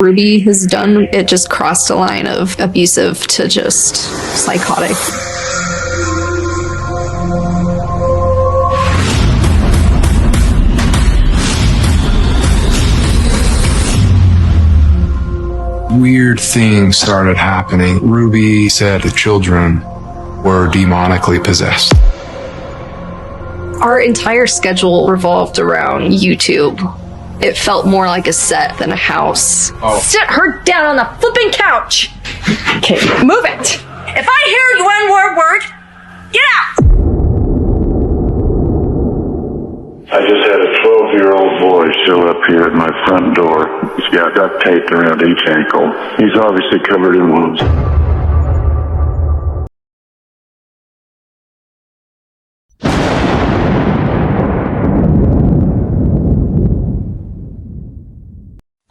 Ruby has done, it just crossed a line of abusive to just psychotic. Weird things started happening. Ruby said the children were demonically possessed. Our entire schedule revolved around YouTube. It felt more like a set than a house. Oh. Sit her down on the flipping couch. Okay, move it. If I hear one more word, get out. I just had a 12-year-old boy show up here at my front door. He's got duct taped around each ankle. He's obviously covered in wounds.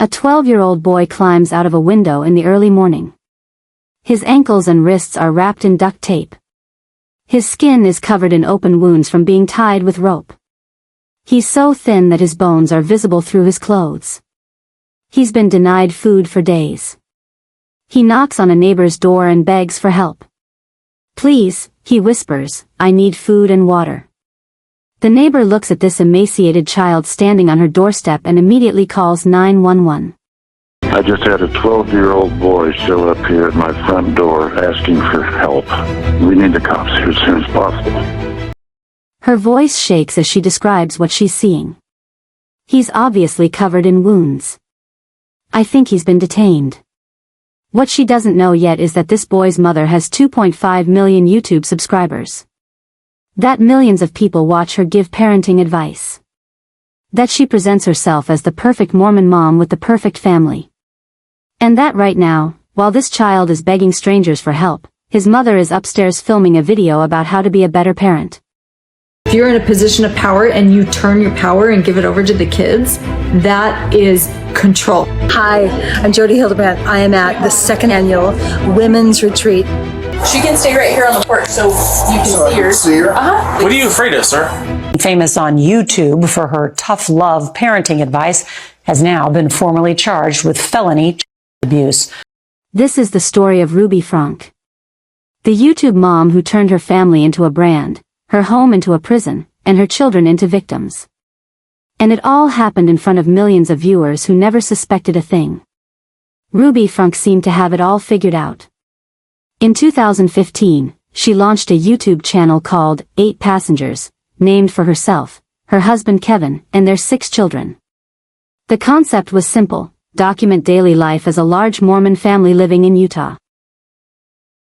A 12-year-old boy climbs out of a window in the early morning. His ankles and wrists are wrapped in duct tape. His skin is covered in open wounds from being tied with rope. He's so thin that his bones are visible through his clothes. He's been denied food for days. He knocks on a neighbor's door and begs for help. "Please," he whispers, "I need food and water." The neighbor looks at this emaciated child standing on her doorstep and immediately calls 911. I just had a 12-year-old boy show up here at my front door asking for help. We need the cops here as soon as possible. Her voice shakes as she describes what she's seeing. He's obviously covered in wounds. I think he's been detained. What she doesn't know yet is that this boy's mother has 2.5 million YouTube subscribers. That millions of people watch her give parenting advice. That she presents herself as the perfect Mormon mom with the perfect family. And that right now, while this child is begging strangers for help, his mother is upstairs filming a video about how to be a better parent. If you're in a position of power and you turn your power and give it over to the kids, that is control. Hi, I'm Jody Hildebrand. I am at the second annual Women's Retreat. She can stay right here on the porch so you can see her. What are you afraid of, sir? Famous on YouTube for her tough love parenting advice, has now been formally charged with felony abuse. This is the story of Ruby Frank. The YouTube mom who turned her family into a brand, her home into a prison, and her children into victims. And it all happened in front of millions of viewers who never suspected a thing. Ruby Frank seemed to have it all figured out. In 2015, she launched a YouTube channel called 8 Passengers, named for herself, her husband Kevin, and their 6 children. The concept was simple: document daily life as a large Mormon family living in Utah.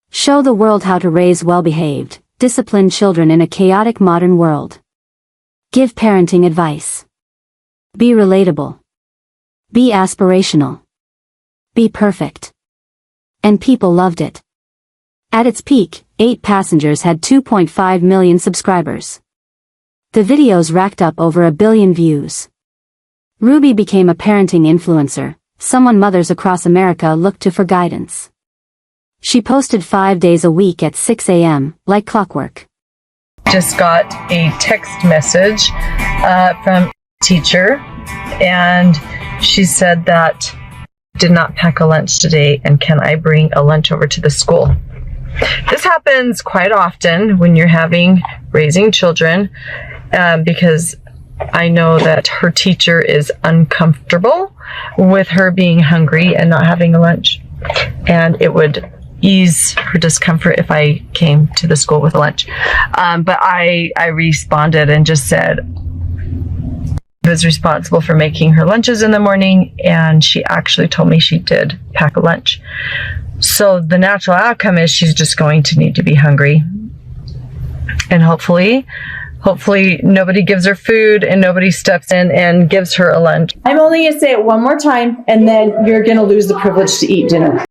Show the world how to raise well-behaved, disciplined children in a chaotic modern world. Give parenting advice. Be relatable. Be aspirational. Be perfect. And people loved it. At its peak, 8 Passengers had 2.5 million subscribers. The videos racked up over 1 billion views. Ruby became a parenting influencer, someone mothers across America looked to for guidance. She posted 5 days a week at 6 a.m., like clockwork. Just got a text message from a teacher, and she said that did not pack a lunch today, and can I bring a lunch over to the school? This happens quite often when you're raising children, because I know that her teacher is uncomfortable with her being hungry and not having a lunch, and it would ease her discomfort if I came to the school with a lunch. But I responded and just said I was responsible for making her lunches in the morning, and she actually told me she did pack a lunch. So the natural outcome is she's just going to need to be hungry. And hopefully nobody gives her food and nobody steps in and gives her a lunch. I'm only going to say it one more time, and then you're going to lose the privilege to eat dinner.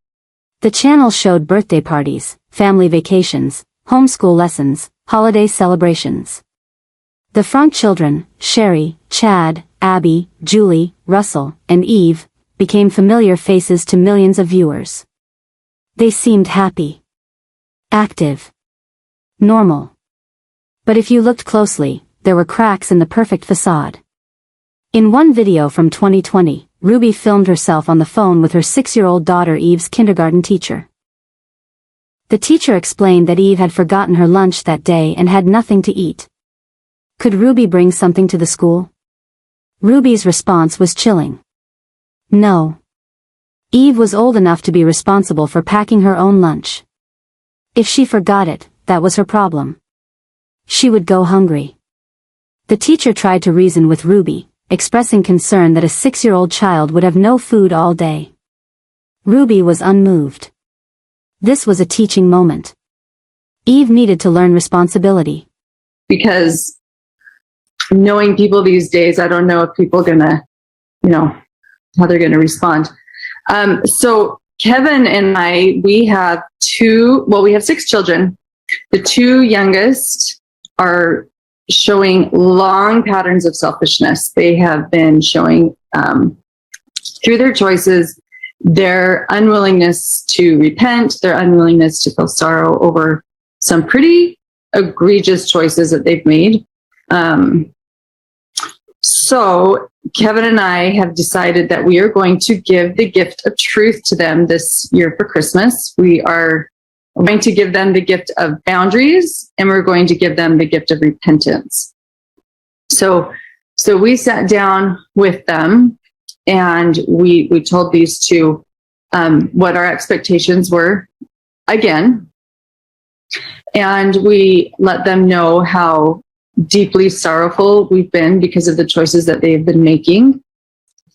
The channel showed birthday parties, family vacations, homeschool lessons, holiday celebrations. The Frank children, Sherry, Chad, Abby, Julie, Russell, and Eve, became familiar faces to millions of viewers. They seemed happy, active, normal. But if you looked closely, there were cracks in the perfect facade. In one video from 2020, Ruby filmed herself on the phone with her 6-year-old daughter Eve's kindergarten teacher. The teacher explained that Eve had forgotten her lunch that day and had nothing to eat. Could Ruby bring something to the school? Ruby's response was chilling. No. Eve was old enough to be responsible for packing her own lunch. If she forgot it, that was her problem. She would go hungry. The teacher tried to reason with Ruby, expressing concern that a 6-year-old child would have no food all day. Ruby was unmoved. This was a teaching moment. Eve needed to learn responsibility. Because knowing people these days, I don't know if people are gonna, how they're gonna respond. So Kevin and we have we have 6 children. The 2 youngest are showing long patterns of selfishness. They have been showing, through their choices, their unwillingness to repent, their unwillingness to feel sorrow over some pretty egregious choices that they've made. So Kevin and I have decided that we are going to give the gift of truth to them this year for Christmas. We are going to give them the gift of boundaries, and we're going to give them the gift of repentance. So we sat down with them, and we told these 2 what our expectations were again, and we let them know how deeply sorrowful we've been because of the choices that they've been making,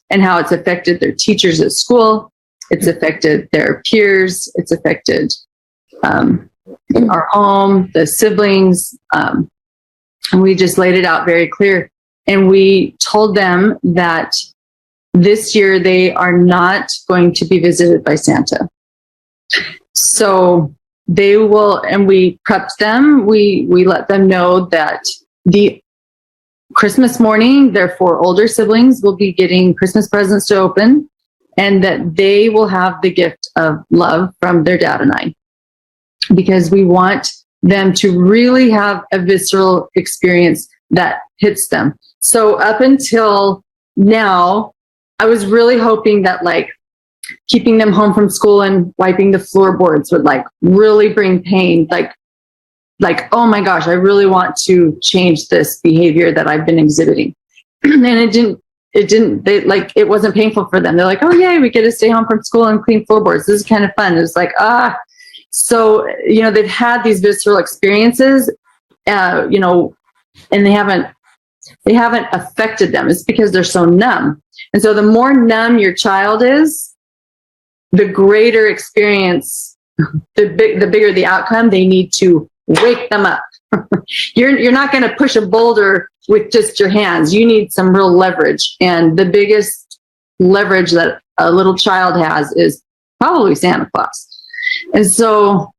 and how it's affected their teachers at school, it's affected their peers, it's affected our home, the siblings, and we just laid it out very clear. And we told them that this year they are not going to be visited by Santa. So they will, and we prepped them. We let them know that the Christmas morning, their 4 older siblings will be getting Christmas presents to open, and that they will have the gift of love from their dad and I, because we want them to really have a visceral experience that hits them. So up until now, I was really hoping that keeping them home from school and wiping the floorboards would really bring pain. Oh my gosh, I really want to change this behavior that I've been exhibiting. And it didn't, it wasn't painful for them. They're like, oh yay, we get to stay home from school and clean floorboards. This is kind of fun. It's so, they've had these visceral experiences, and they haven't affected them. It's because they're so numb. And so the more numb your child is, the greater experience, the bigger the outcome. They need to wake them up. You're not going to push a boulder with just your hands. You need some real leverage. And the biggest leverage that a little child has is probably Santa Claus. And so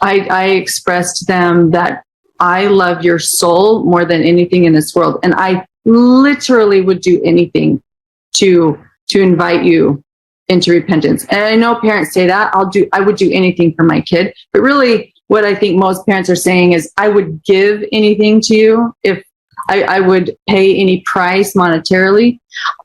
I expressed to them that I love your soul more than anything in this world. And I literally would do anything to invite you into repentance. And I know parents say that. I would do anything for my kid. But really, what I think most parents are saying is, I would give anything to you if I would pay any price monetarily.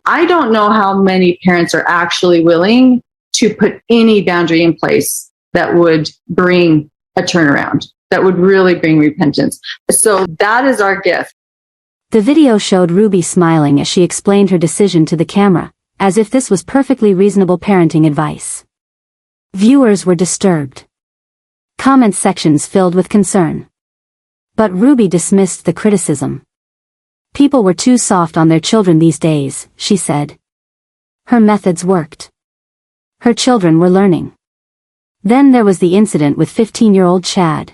I don't know how many parents are actually willing to put any boundary in place that would bring a turnaround, that would really bring repentance. So that is our gift. The video showed Ruby smiling as she explained her decision to the camera, as if this was perfectly reasonable parenting advice. Viewers were disturbed. Comment sections filled with concern. But Ruby dismissed the criticism. People were too soft on their children these days, she said. Her methods worked. Her children were learning. Then there was the incident with 15-year-old Chad.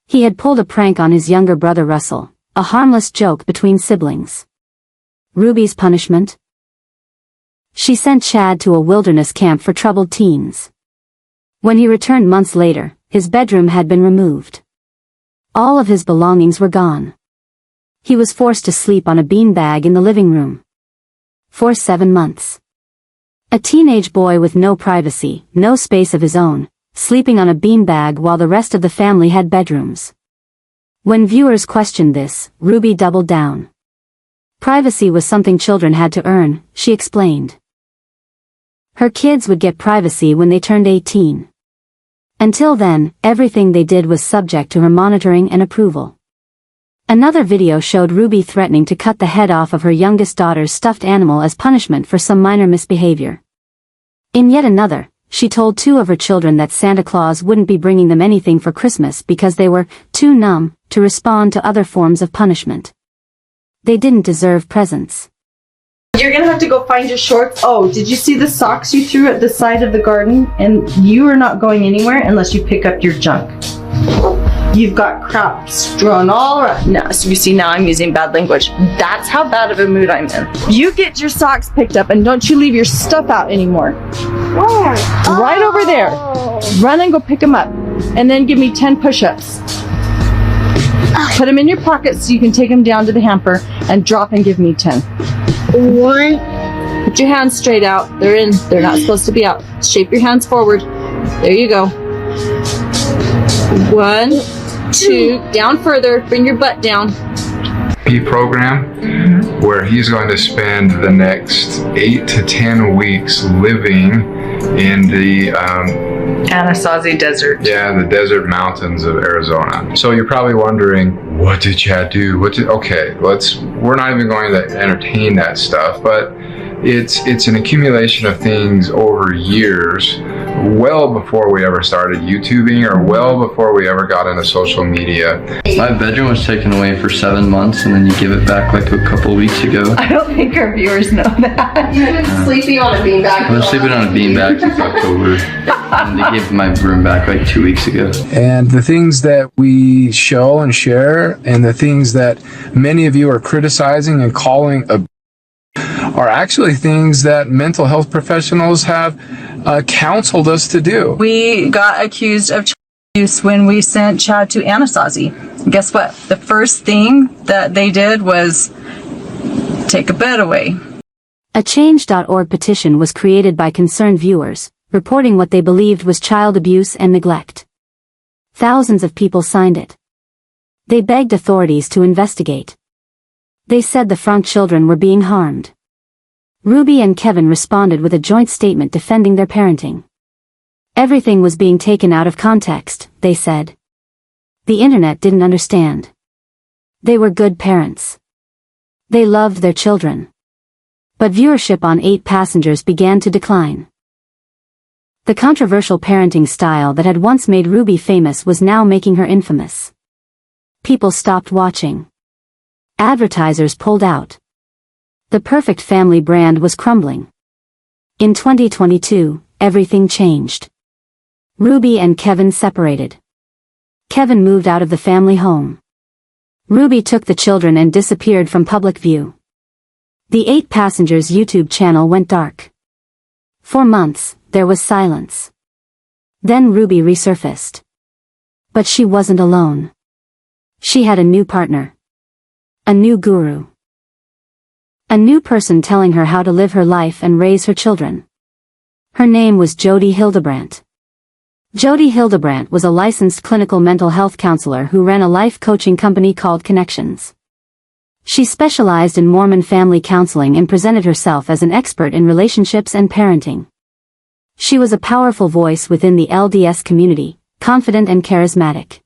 He had pulled a prank on his younger brother Russell, a harmless joke between siblings. Ruby's punishment? She sent Chad to a wilderness camp for troubled teens. When he returned months later, his bedroom had been removed. All of his belongings were gone. He was forced to sleep on a beanbag in the living room. For 7 months. A teenage boy with no privacy, no space of his own, sleeping on a beanbag while the rest of the family had bedrooms. When viewers questioned this, Ruby doubled down. Privacy was something children had to earn, she explained. Her kids would get privacy when they turned 18. Until then, everything they did was subject to her monitoring and approval. Another video showed Ruby threatening to cut the head off of her youngest daughter's stuffed animal as punishment for some minor misbehavior. In yet another, she told 2 of her children that Santa Claus wouldn't be bringing them anything for Christmas because they were too numb to respond to other forms of punishment. They didn't deserve presents. You're gonna have to go find your shorts. Oh, did you see the socks you threw at the side of the garden? And you are not going anywhere unless you pick up your junk. You've got crap strewn all around. No, so you see, now I'm using bad language. That's how bad of a mood I'm in. You get your socks picked up and don't you leave your stuff out anymore. Where? Right over there. Run and go pick them up. And then give me 10 push-ups. Put them in your pocket so you can take them down to the hamper and drop and give me 10. 1. Put your hands straight out. They're in. They're not supposed to be out. Shape your hands forward. There you go. 1, 2, down further. Bring your butt down. Program where he's going to spend the next 8 to 10 weeks living in the Anasazi Desert. Yeah, the desert mountains of Arizona. So you're probably wondering, what did Chad do? Okay, we're not even going to entertain that stuff, but it's an accumulation of things over years, well before we ever started YouTubing or well before we ever got into social media. My bedroom was taken away for 7 months and then you give it back like a couple weeks ago. I don't think our viewers know that. You've been sleeping on a beanbag. I've been sleeping on a beanbag since October. And they gave my room back like 2 weeks ago. And the things that we show and share and the things that many of you are criticizing and calling are actually things that mental health professionals have counseled us to do. We got accused of child abuse when we sent Chad to Anasazi. Guess what? The first thing that they did was take a bed away. A Change.org petition was created by concerned viewers, reporting what they believed was child abuse and neglect. Thousands of people signed it. They begged authorities to investigate. They said the Frank children were being harmed. Ruby and Kevin responded with a joint statement defending their parenting. Everything was being taken out of context, they said. The internet didn't understand. They were good parents. They loved their children. But viewership on 8 Passengers began to decline. The controversial parenting style that had once made Ruby famous was now making her infamous. People stopped watching. Advertisers pulled out. The perfect family brand was crumbling. In 2022, everything changed. Ruby and Kevin separated. Kevin moved out of the family home. Ruby took the children and disappeared from public view. The 8 Passengers YouTube channel went dark. For months, there was silence. Then Ruby resurfaced. But she wasn't alone. She had a new partner. A new guru. A new person telling her how to live her life and raise her children. Her name was Jody Hildebrandt. Jody Hildebrandt was a licensed clinical mental health counselor who ran a life coaching company called Connections. She specialized in Mormon family counseling and presented herself as an expert in relationships and parenting. She was a powerful voice within the LDS community, confident and charismatic.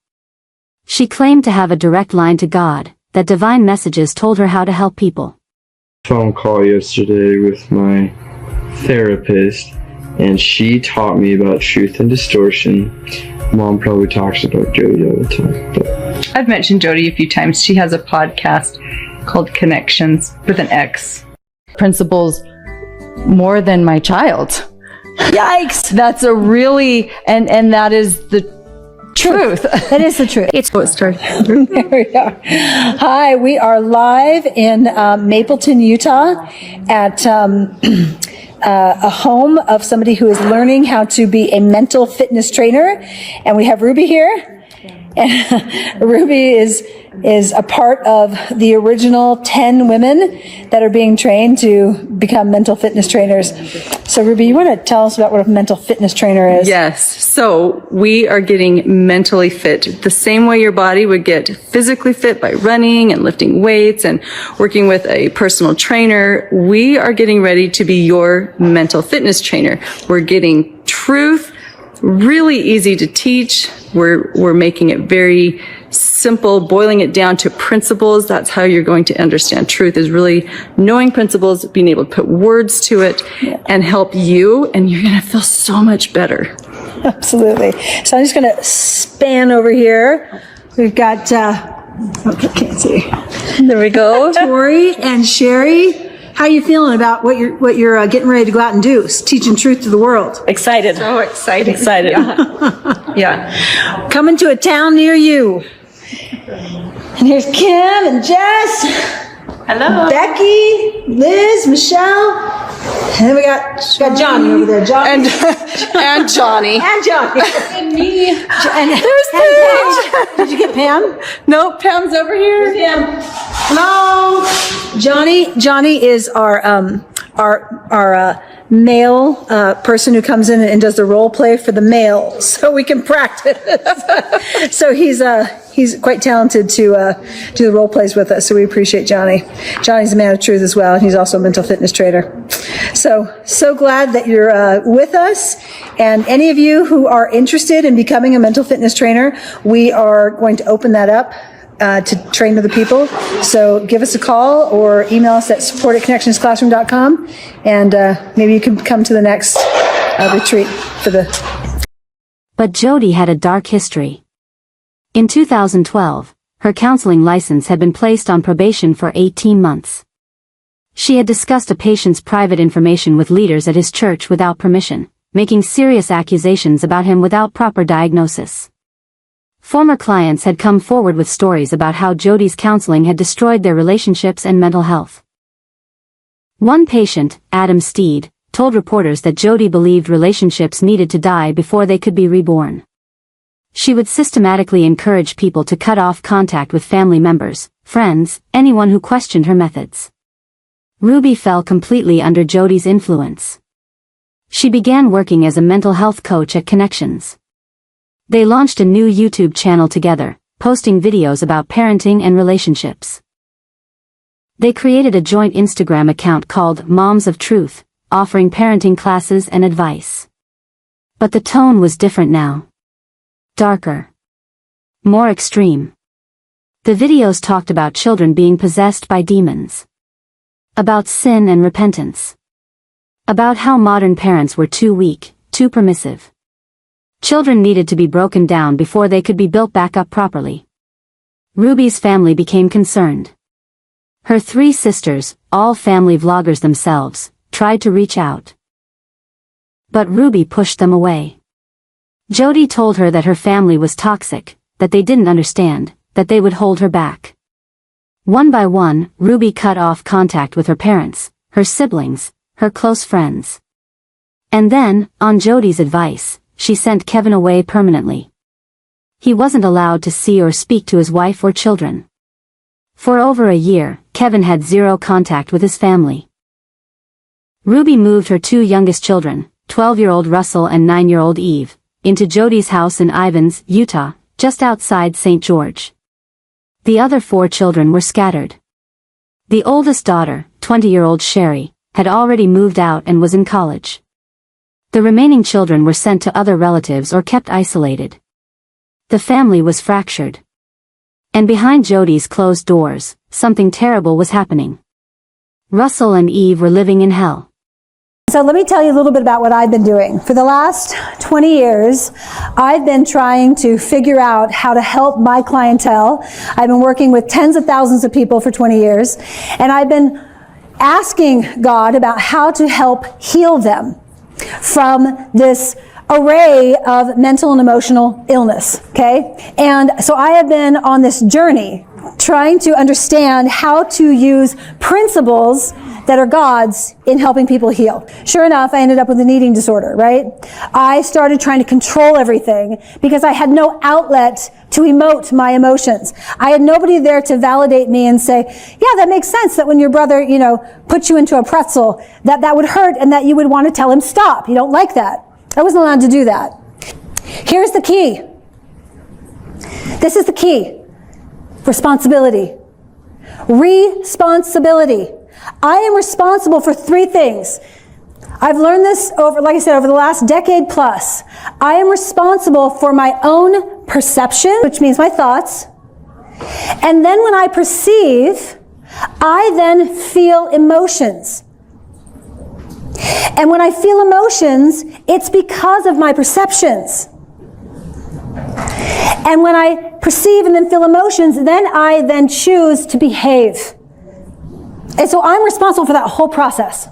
She claimed to have a direct line to God, that divine messages told her how to help people. Phone call yesterday with my therapist, and she taught me about truth and distortion. Mom probably talks about Jody all the time. But I've mentioned Jody a few times. She has a podcast called Connections with an X. Principles more than my child. Yikes! That's a really, and that is the truth. That is the truth. It's what started. There we are. Hi, we are live in Mapleton, Utah at a home of somebody who is learning how to be a mental fitness trainer. And we have Ruby here. And Ruby is a part of the original 10 women that are being trained to become mental fitness trainers. So Ruby, you want to tell us about what a mental fitness trainer is? Yes. So we are getting mentally fit the same way your body would get physically fit by running and lifting weights and working with a personal trainer. We are getting ready to be your mental fitness trainer. We're getting truth, really easy to teach. We're making it very simple, boiling it down to principles. That's how you're going to understand truth, is really knowing principles, being able to put words to it and help you, and you're going to feel so much better. Absolutely. So I'm just going to span over here. We've got, okay, can't see. There we go. Tori and Sherry. How are you feeling about what you're getting ready to go out and do? Teaching truth to the world. Excited. So excited. Excited. Yeah. Coming to a town near you. And here's Kim and Jess. Hello. Becky, Liz, Michelle. And then we got Johnny over there. Johnny. And Johnny. And Johnny. And me. And there's Pam. Did you get Pam? Nope, Pam's over here. Pam. Hello. Johnny is our male person who comes in and does the role play for the males, so we can practice. So he's quite talented to do the role plays with us. So we appreciate Johnny. Johnny's a man of truth as well, and he's also a mental fitness trainer. So glad that you're with us. And any of you who are interested in becoming a mental fitness trainer, we are going to open that up to train other people. So give us a call or email us at support@connectionsclassroom.com, and maybe you can come to the next retreat for the... But Jody had a dark history. In 2012, her counseling license had been placed on probation for 18 months. She had discussed a patient's private information with leaders at his church without permission, making serious accusations about him without proper diagnosis. Former clients had come forward with stories about how Jody's counseling had destroyed their relationships and mental health. One patient, Adam Steed, told reporters that Jody believed relationships needed to die before they could be reborn. She would systematically encourage people to cut off contact with family members, friends, anyone who questioned her methods. Ruby fell completely under Jody's influence. She began working as a mental health coach at Connections. They launched a new YouTube channel together, posting videos about parenting and relationships. They created a joint Instagram account called Moms of Truth, offering parenting classes and advice. But the tone was different now. Darker. More extreme. The videos talked about children being possessed by demons. About sin and repentance. About how modern parents were too weak, too permissive. Children needed to be broken down before they could be built back up properly. Ruby's family became concerned. Her 3 sisters, all family vloggers themselves, tried to reach out. But Ruby pushed them away. Jody told her that her family was toxic, that they didn't understand, that they would hold her back. One by one, Ruby cut off contact with her parents, her siblings, her close friends. And then, on Jody's advice, she sent Kevin away permanently. He wasn't allowed to see or speak to his wife or children. For over a year, Kevin had 0 contact with his family. Ruby moved her 2 youngest children, 12-year-old Russell and 9-year-old Eve, into Jody's house in Ivins, Utah, just outside St. George. The other 4 children were scattered. The oldest daughter, 20-year-old Sherry, had already moved out and was in college. The remaining children were sent to other relatives or kept isolated. The family was fractured. And behind Jody's closed doors, something terrible was happening. Russell and Eve were living in hell. So let me tell you a little bit about what I've been doing. For the last 20 years, I've been trying to figure out how to help my clientele. I've been working with tens of thousands of people for 20 years, and I've been asking God about how to help heal them from this array of mental and emotional illness, okay? And so I have been on this journey trying to understand how to use principles that are God's in helping people heal. Sure enough, I ended up with an eating disorder, right? I started trying to control everything because I had no outlet to emote my emotions. I had nobody there to validate me and say, yeah, that makes sense that when your brother, put you into a pretzel, that would hurt and that you would want to tell him stop. You don't like that. I wasn't allowed to do that. Here's the key. This is the key. Responsibility. Responsibility. I am responsible for 3 things. I've learned this over the last decade plus. I am responsible for my own perception, which means my thoughts. And then when I perceive, I then feel emotions. And when I feel emotions, it's because of my perceptions. And when I perceive and then feel emotions, then I choose to behave. And so I'm responsible for that whole process.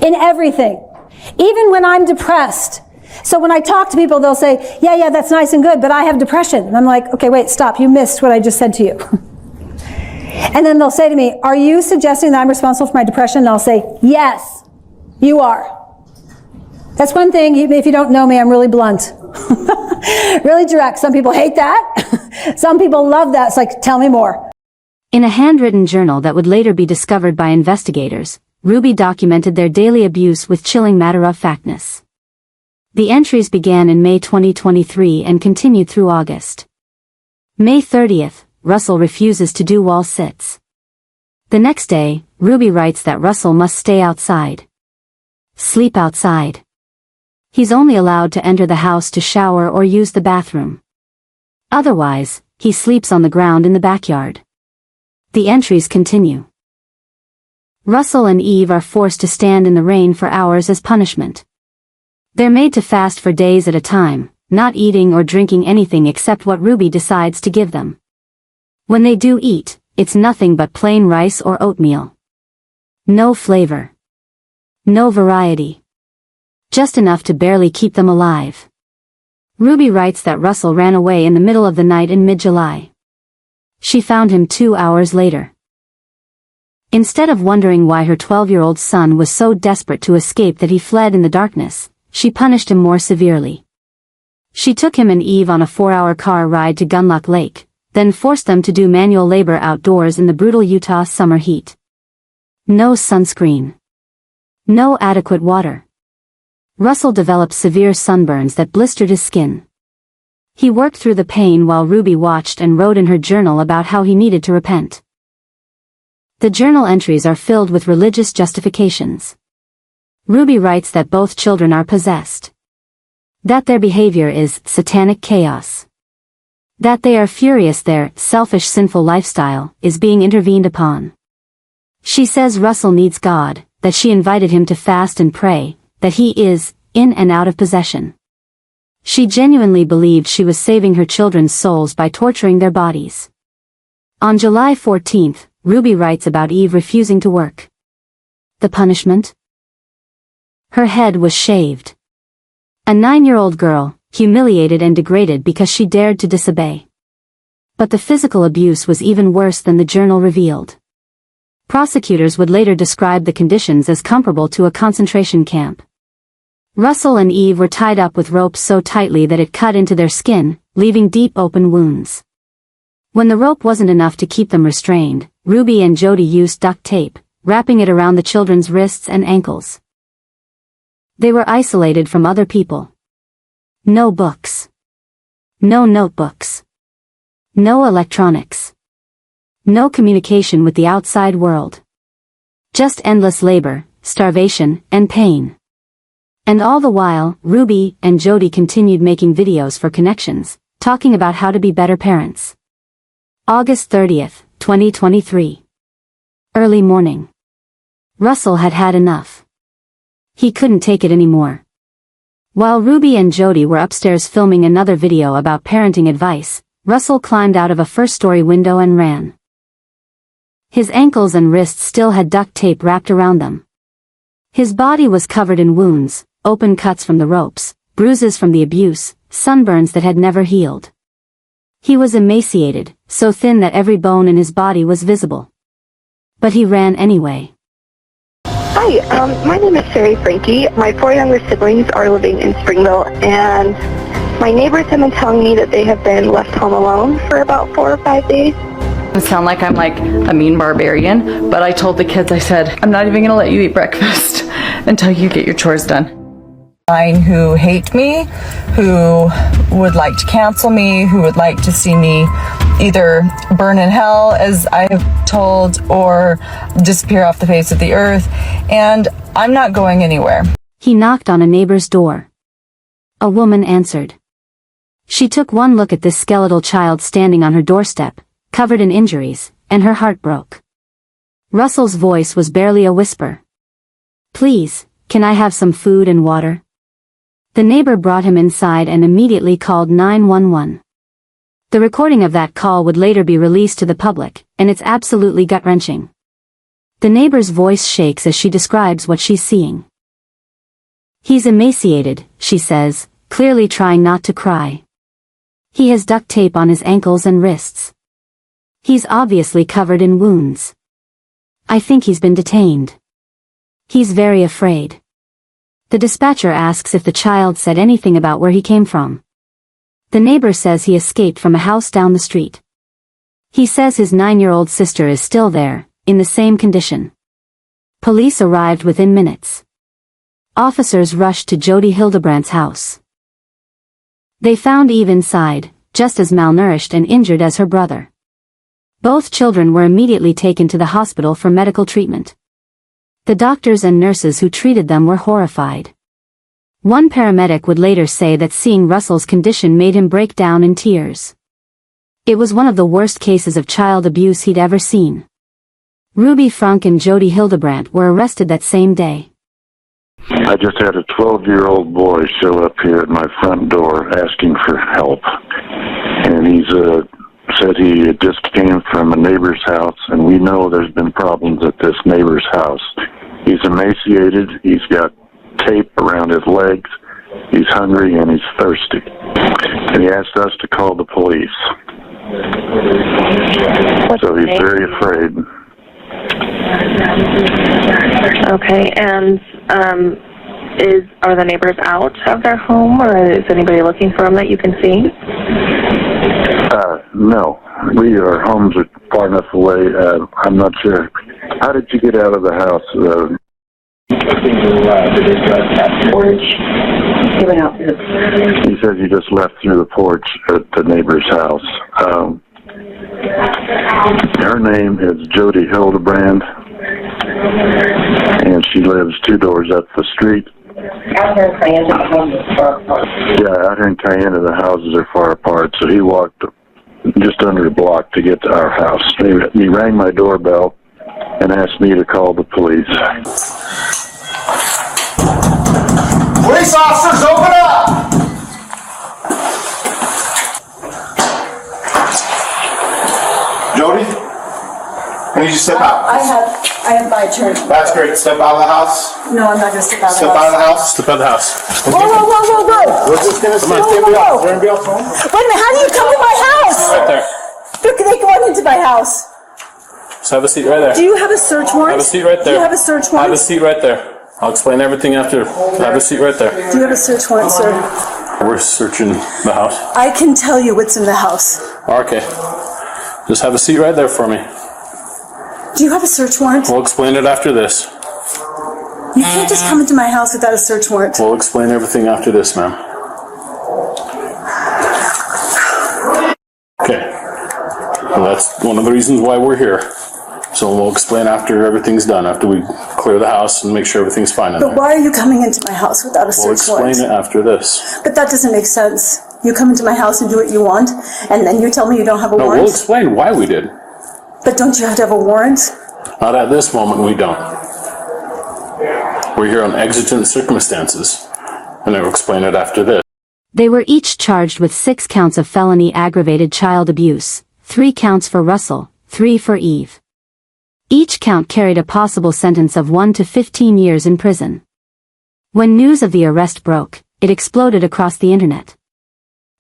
In everything. Even when I'm depressed. So when I talk to people, they'll say, yeah, that's nice and good, but I have depression. And I'm like, okay, wait, stop. You missed what I just said to you. And then they'll say to me, are you suggesting that I'm responsible for my depression? And I'll say, yes, you are. That's one thing. If you don't know me, I'm really blunt. Really direct. Some people hate that. Some people love that. It's like, tell me more. In a handwritten journal that would later be discovered by investigators, Ruby documented their daily abuse with chilling matter-of-factness. The entries began in May 2023 and continued through August. May 30th, Russell refuses to do wall sits. The next day, Ruby writes that Russell must stay outside. Sleep outside. He's only allowed to enter the house to shower or use the bathroom. Otherwise, he sleeps on the ground in the backyard. The entries continue. Russell and Eve are forced to stand in the rain for hours as punishment. They're made to fast for days at a time, not eating or drinking anything except what Ruby decides to give them. When they do eat, it's nothing but plain rice or oatmeal. No flavor. No variety. Just enough to barely keep them alive. Ruby writes that Russell ran away in the middle of the night in mid-July. She found him 2 hours later. Instead of wondering why her 12-year-old son was so desperate to escape that he fled in the darkness, she punished him more severely. She took him and Eve on a 4-hour car ride to Gunlock Lake, then forced them to do manual labor outdoors in the brutal Utah summer heat. No sunscreen. No adequate water. Russell developed severe sunburns that blistered his skin. He worked through the pain while Ruby watched and wrote in her journal about how he needed to repent. The journal entries are filled with religious justifications. Ruby writes that both children are possessed. That their behavior is satanic chaos. That they are furious their selfish sinful lifestyle is being intervened upon. She says Russell needs God, that she invited him to fast and pray, that he is in and out of possession. She genuinely believed she was saving her children's souls by torturing their bodies. On July 14th, Ruby writes about Eve refusing to work. The punishment? Her head was shaved. A 9-year-old girl, humiliated and degraded because she dared to disobey. But the physical abuse was even worse than the journal revealed. Prosecutors would later describe the conditions as comparable to a concentration camp. Russell and Eve were tied up with ropes so tightly that it cut into their skin, leaving deep open wounds. When the rope wasn't enough to keep them restrained, Ruby and Jody used duct tape, wrapping it around the children's wrists and ankles. They were isolated from other people. No books. No notebooks. No electronics. No communication with the outside world. Just endless labor, starvation, and pain. And all the while, Ruby and Jody continued making videos for Connections, talking about how to be better parents. August 30th, 2023. Early morning. Russell had had enough. He couldn't take it anymore. While Ruby and Jody were upstairs filming another video about parenting advice, Russell climbed out of a first-story window and ran. His ankles and wrists still had duct tape wrapped around them. His body was covered in wounds, open cuts from the ropes, bruises from the abuse, sunburns that had never healed. He was emaciated, so thin that every bone in his body was visible. But he ran anyway. Hi, my name is Sherry Frankie. My 4 younger siblings are living in Springville, and my neighbors have been telling me that they have been left home alone for about 4 or 5 days. I sound like I'm like a mean barbarian, but I told the kids, I said, I'm not even gonna let you eat breakfast until you get your chores done. Who hate me, who would like to cancel me, who would like to see me either burn in hell, as I have told, or disappear off the face of the earth, and I'm not going anywhere. He knocked on a neighbor's door. A woman answered. She took one look at this skeletal child standing on her doorstep, covered in injuries, and her heart broke. Russell's voice was barely a whisper. Please, can I have some food and water? The neighbor brought him inside and immediately called 911. The recording of that call would later be released to the public, and it's absolutely gut-wrenching. The neighbor's voice shakes as she describes what she's seeing. He's emaciated, she says, clearly trying not to cry. He has duct tape on his ankles and wrists. He's obviously covered in wounds. I think he's been detained. He's very afraid. The dispatcher asks if the child said anything about where he came from. The neighbor says he escaped from a house down the street. He says his 9-year-old sister is still there, in the same condition. Police arrived within minutes. Officers rushed to Jody Hildebrandt's house. They found Eve inside, just as malnourished and injured as her brother. Both children were immediately taken to the hospital for medical treatment. The doctors and nurses who treated them were horrified. One paramedic would later say that seeing Russell's condition made him break down in tears. It was one of the worst cases of child abuse he'd ever seen. Ruby Frank and Jody Hildebrandt were arrested that same day. I just had a 12-year-old boy show up here at my front door asking for help. And he's said he just came from a neighbor's house, and we know there's been problems at this neighbor's house. He's emaciated, he's got tape around his legs, he's hungry, and he's thirsty. And he asked us to call the police. So he's very afraid. Okay, and are the neighbors out of their home, or is anybody looking for them that you can see? No. Our homes are far enough away. I'm not sure. How did you get out of the house? He says you just left through the porch at the neighbor's house. Her name is Jody Hildebrand, and she lives 2 doors up the street. Out here in Cayenne, the houses are far apart. Yeah, out here in Cayenne, the houses are far apart, so he walked just under a block to get to our house. He rang my doorbell and asked me to call the police. Police officers, open up! Jody, I need you to step out. I have my turn. That's great. Step out of the house. No, I'm not gonna step out of the Step house. out of the house. Step out of the house. Whoa, whoa, whoa, whoa, whoa! We're just gonna Whoa, whoa, whoa. We're gonna be out front. Wait a minute, how do you come to my house? Right there. They go into my house. So have a seat right there. Do you have a search warrant? Have a seat right there. Do you have a search warrant? Have a seat right there. I'll explain everything after. Have a seat right there. Do you have a search warrant, sir? We're searching the house. I can tell you what's in the house. Okay. Just have a seat right there for me. Do you have a search warrant? We'll explain it after this. You can't just come into my house without a search warrant. We'll explain everything after this, ma'am. Okay. Well, that's one of the reasons why we're here. So we'll explain after everything's done, after we clear the house and make sure everything's fine in But there. why are you coming into my house without a We'll search warrant? explain it after this. But that doesn't make sense. You come into my house and do what you want, and then you tell me you don't have a No, warrant? we'll explain why we did. But don't you have to have a warrant? Not at this moment, we don't. We're here on exigent circumstances, and I'll explain it after this. They were each charged with 6 counts of felony aggravated child abuse, 3 counts for Russell, 3 for Eve. Each count carried a possible sentence of 1 to 15 years in prison. When news of the arrest broke, it exploded across the internet.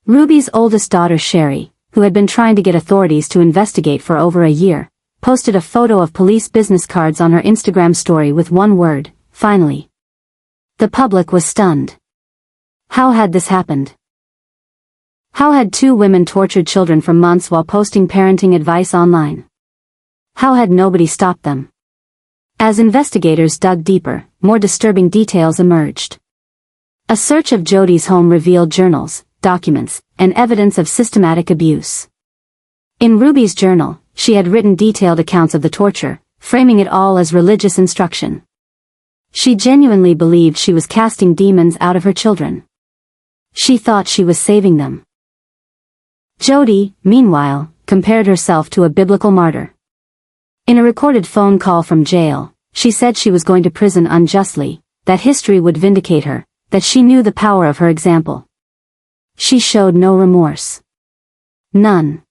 Ruby's oldest daughter Sherry, who had been trying to get authorities to investigate for over a year, posted a photo of police business cards on her Instagram story with one word, finally. The public was stunned. How had this happened? How had two women tortured children for months while posting parenting advice online? How had nobody stopped them? As investigators dug deeper, more disturbing details emerged. A search of Jody's home revealed journals, documents, and evidence of systematic abuse. In Ruby's journal, she had written detailed accounts of the torture, framing it all as religious instruction. She genuinely believed she was casting demons out of her children. She thought she was saving them. Jody, meanwhile, compared herself to a biblical martyr. In a recorded phone call from jail, she said she was going to prison unjustly, that history would vindicate her, that she knew the power of her example. She showed no remorse. None.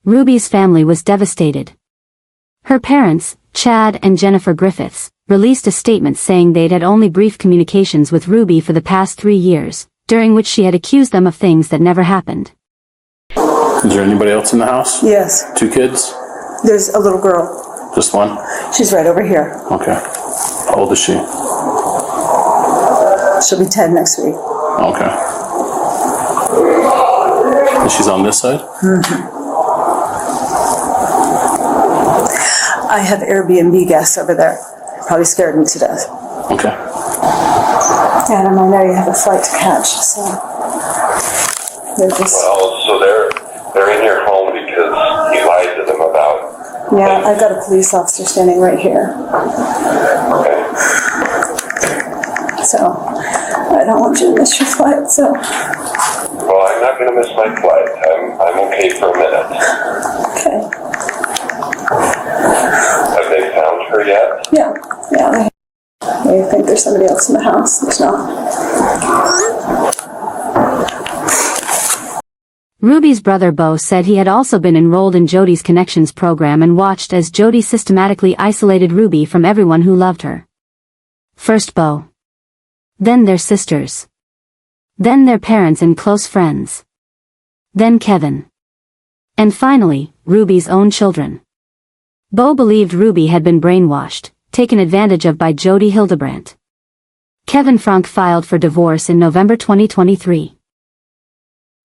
Ruby's family was devastated. Her parents, Chad and Jennifer Griffiths, released a statement saying they'd had only brief communications with Ruby for the past 3 years, during which she had accused them of things that never happened. Is there anybody else in the house? Yes. 2 kids? There's a little girl. Just one? She's right over here. Okay. How old is she? She'll be 10 next week. Okay. And she's on this side? Mm-hmm. I have Airbnb guests over there. Probably scared me to death. Okay. Adam, I know you have a flight to catch, so they're just... Well, so they're in your home because you lied to them about... Yeah, I've got a police officer standing right here. Okay. So, I don't want you to miss your flight, so... Well, I'm not going to miss my flight. I'm okay for a minute. Okay. Have they found her yet? Yeah, they think there's somebody else in the house. There's not. Ruby's brother Bo said he had also been enrolled in Jody's Connections program and watched as Jody systematically isolated Ruby from everyone who loved her. First Bo. Then their sisters. Then their parents and close friends. Then Kevin. And finally, Ruby's own children. Bo believed Ruby had been brainwashed, taken advantage of by Jody Hildebrandt. Kevin Frank filed for divorce in November 2023.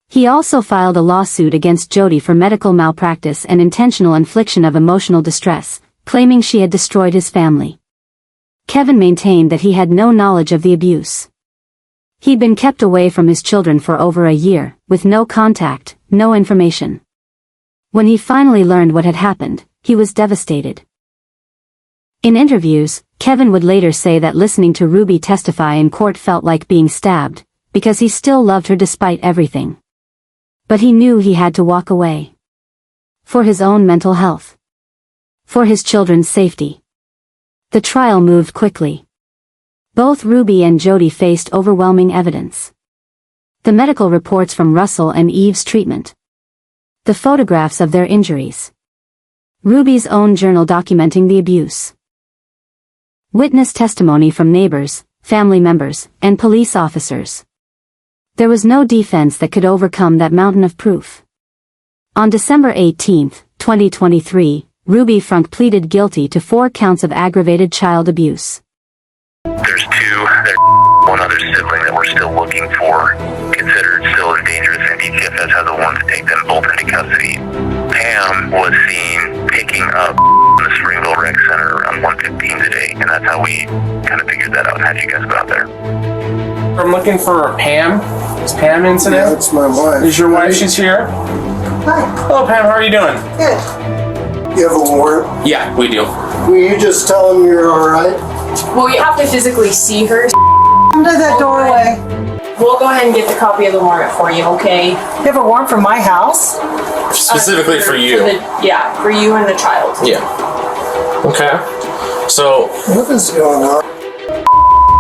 He also filed a lawsuit against Jody for medical malpractice and intentional infliction of emotional distress, claiming she had destroyed his family. Kevin maintained that he had no knowledge of the abuse. He'd been kept away from his children for over a year, with no contact, no information. When he finally learned what had happened, he was devastated. In interviews, Kevin would later say that listening to Ruby testify in court felt like being stabbed, because he still loved her despite everything. But he knew he had to walk away. For his own mental health. For his children's safety. The trial moved quickly. Both Ruby and Jody faced overwhelming evidence. The medical reports from Russell and Eve's treatment. The photographs of their injuries. Ruby's own journal documenting the abuse. Witness testimony from neighbors, family members, and police officers. There was no defense that could overcome that mountain of proof. On December 18, 2023, Ruby Frank pleaded guilty to 4 counts of aggravated child abuse. There's 2. There's one other sibling that we're still looking for, considered still as dangerous, and DCFS has a warrant to take them both into custody. Pam was seen picking up in the Springville Rec Center around 1:15 today, and that's how we kind of figured that out. How'd you guys go out there? I'm looking for Pam. Is Pam in today? Yeah, that's my wife. Is your wife? She's here? Hi. Hello, Pam. How are you doing? Good. You have a warrant? Yeah, we do. Will you just tell them you're all right? Well, you have to physically see her. Come to the doorway. We'll go ahead and get the copy of the warrant for you, okay? You have a warrant for my house? Specifically for you. For you and the child. Yeah. Okay. So. What is going on?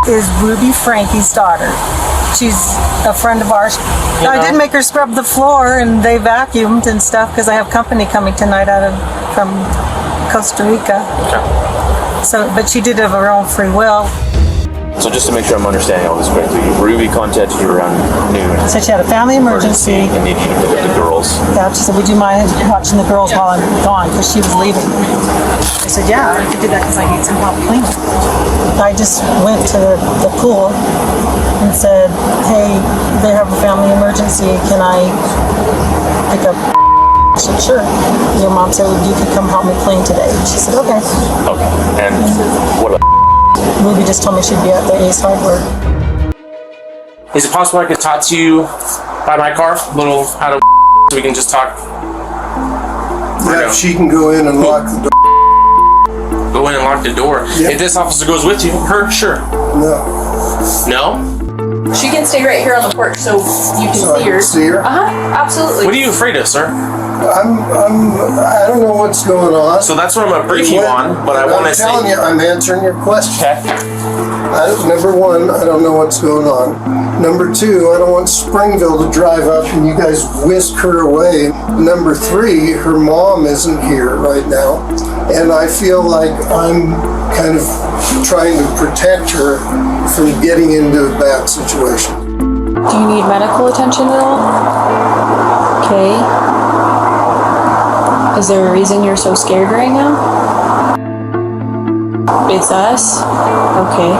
Is Ruby Frankie's daughter. She's a friend of ours. I did make her scrub the floor and they vacuumed and stuff because I have company coming tonight from Costa Rica. Okay. So, but she did it of her own free will. So just to make sure I'm understanding all this correctly, Ruby contacted you around noon. Said she had a family emergency. And needed you to pick up the girls. Yeah, she said, would you mind watching the girls while I'm gone? Because she was leaving. I said, yeah, I could do that because I need some help cleaning. I just went to the pool and said, hey, they have a family emergency. Can I pick up? I said, sure. Your mom said you could come help me clean today. She said, okay. Okay. And what about Ruby just told me she'd be at the Ace Hardware. Is it possible I could talk to you by my car? A little out of so we can just talk? Yeah, she can go in and lock the door. Go in and lock the door. Yep. If this officer goes with you, her, sure. No. No? She can stay right here on the porch so you can So I see can her. see her? Absolutely. What are you afraid of, sir? I don't know what's going on. So that's what I'm going to brief you on, but I want to say... I'm telling you, I'm answering your question. Number one, I don't know what's going on. Number two, I don't want Springville to drive up and you guys whisk her away. Number three, her mom isn't here right now. And I feel like I'm kind of trying to protect her from getting into a bad situation. Do you need medical attention at all? Okay. Is there a reason you're so scared right now? It's us? Okay.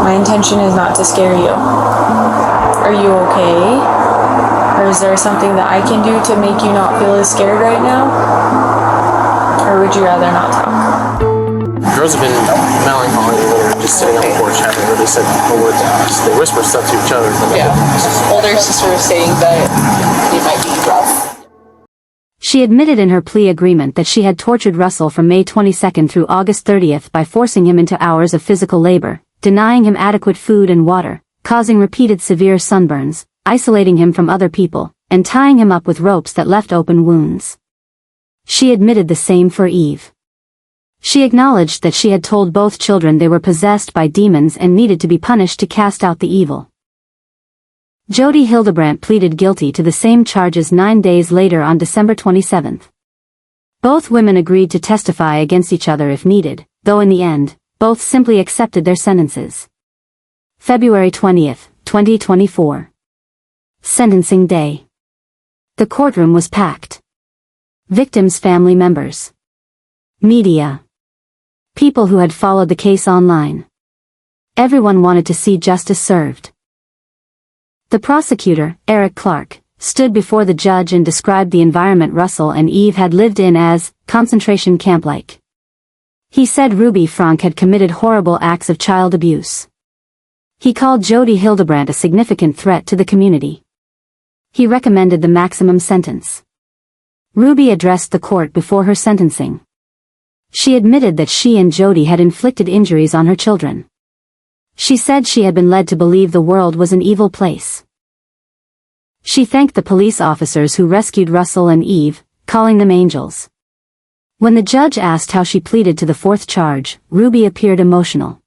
My intention is not to scare you. Are you okay? Or is there something that I can do to make you not feel as scared right now? Or would you rather not talk? Girls have been melancholy when they're just sitting on the porch, haven't really said a word to us. They whisper stuff to each other. Older sister was saying that it might be rough. She admitted in her plea agreement that she had tortured Russell from May 22nd through August 30th by forcing him into hours of physical labor, denying him adequate food and water, causing repeated severe sunburns, isolating him from other people, and tying him up with ropes that left open wounds. She admitted the same for Eve. She acknowledged that she had told both children they were possessed by demons and needed to be punished to cast out the evil. Jody Hildebrandt pleaded guilty to the same charges 9 days later on December 27th. Both women agreed to testify against each other if needed, though in the end, both simply accepted their sentences. February 20th, 2024. Sentencing day. The courtroom was packed. Victims' family members. Media. People who had followed the case online. Everyone wanted to see justice served. The prosecutor, Eric Clark, stood before the judge and described the environment Russell and Eve had lived in as concentration camp-like. He said Ruby Frank had committed horrible acts of child abuse. He called Jody Hildebrandt a significant threat to the community. He recommended the maximum sentence. Ruby addressed the court before her sentencing. She admitted that she and Jody had inflicted injuries on her children. She said she had been led to believe the world was an evil place. She thanked the police officers who rescued Russell and Eve, calling them angels. When the judge asked how she pleaded to the fourth charge, Ruby appeared emotional.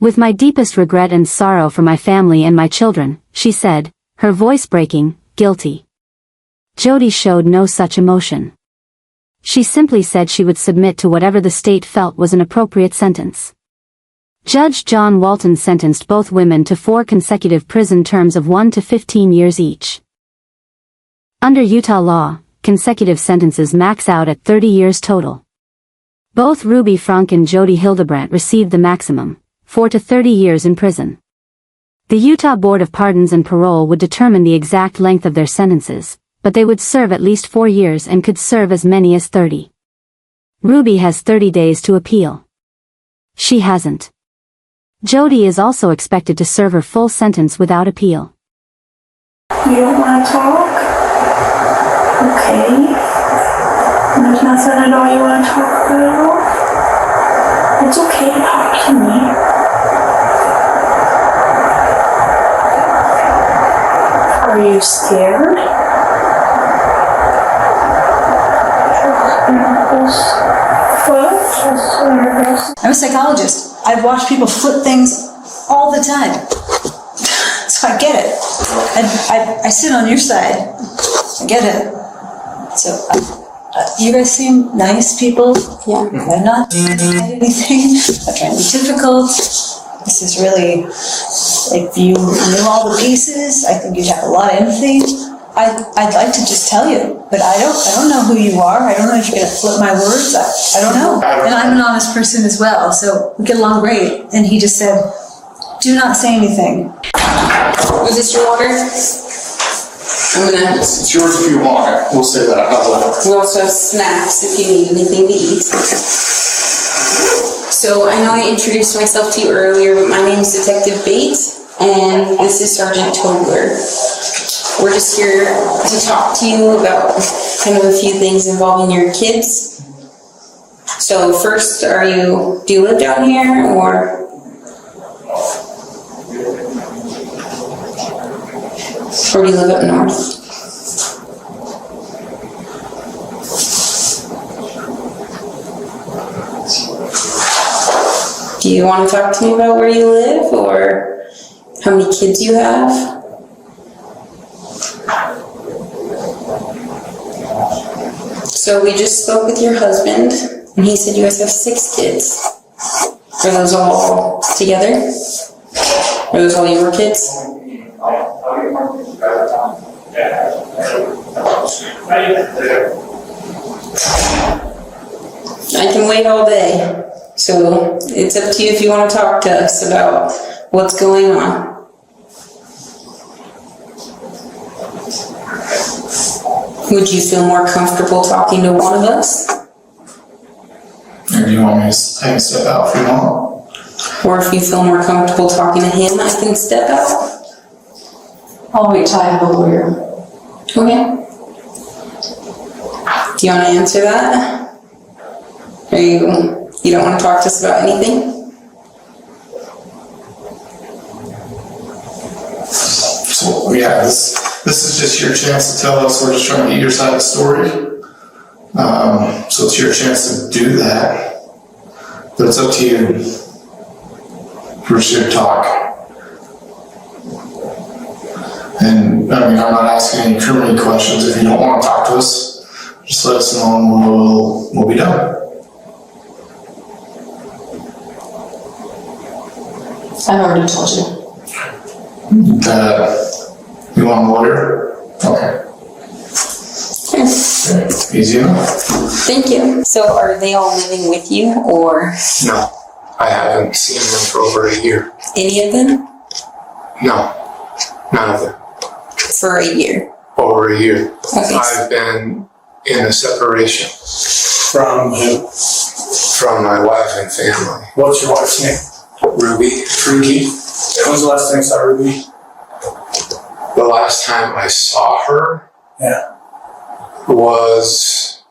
With my deepest regret and sorrow for my family and my children, she said, her voice breaking, guilty. Jody showed no such emotion. She simply said she would submit to whatever the state felt was an appropriate sentence. Judge John Walton sentenced both women to 4 consecutive prison terms of 1 to 15 years each. Under Utah law, consecutive sentences max out at 30 years total. Both Ruby Frank and Jody Hildebrandt received the maximum, 4 to 30 years in prison. The Utah Board of Pardons and Parole would determine the exact length of their sentences, but they would serve at least 4 years and could serve as many as 30. Ruby has 30 days to appeal. She hasn't. Jody is also expected to serve her full sentence without appeal. You don't want to talk? Okay. There's nothing at all you want to talk about? It's okay to talk to me. Are you scared? What? I'm a psychologist. I've watched people flip things all the time. So I get it. I sit on your side. I get it. So you guys seem nice people. Yeah. I'm not doing anything. I'm trying to be difficult. This is really, if you knew all the pieces, I think you'd have a lot of empathy. I'd like to just tell you, but I don't know who you are. I don't know if you're gonna flip my words. I don't know. And I'm an honest person as well, so we get along great. And he just said, do not say anything. Was this your water? It's yours if you want it. We'll say that. We also have snacks if you need anything to eat. So I know I introduced myself to you earlier, but my name is Detective Bates, and this is Sergeant Tobler. We're just here to talk to you about kind of a few things involving your kids. So first, do you live down here, or? Or do you live up north? Do you want to talk to me about where you live or how many kids you have? So we just spoke with your husband and he said you guys have 6 kids. Are those all together? Are those all your kids? I can wait all day. So it's up to you if you want to talk to us about what's going on. Would you feel more comfortable talking to one of us? Or do you want me to step out if you want? Or if you feel more comfortable talking to him, I can step out. I'll wait till I have a lawyer. Okay. Do you want to answer that? Or you don't want to talk to us about anything? So yeah, this is just your chance to tell us. We're just trying to get your side of the story. So it's your chance to do that. But it's up to you. We're just here to talk. And I mean, I'm not asking any criminal questions. If you don't want to talk to us, just let us know and we'll be done. I've already told you. You want a lawyer? Okay. Easy enough. Thank you. So are they all living with you or? No, I haven't seen them for over a year. Any of them? No, none of them. For a year? Over a year. Okay. I've been in a separation. From who? From my wife and family. What's your wife's name? Ruby. Ruby. When was the last time you saw Ruby? The last time I saw her was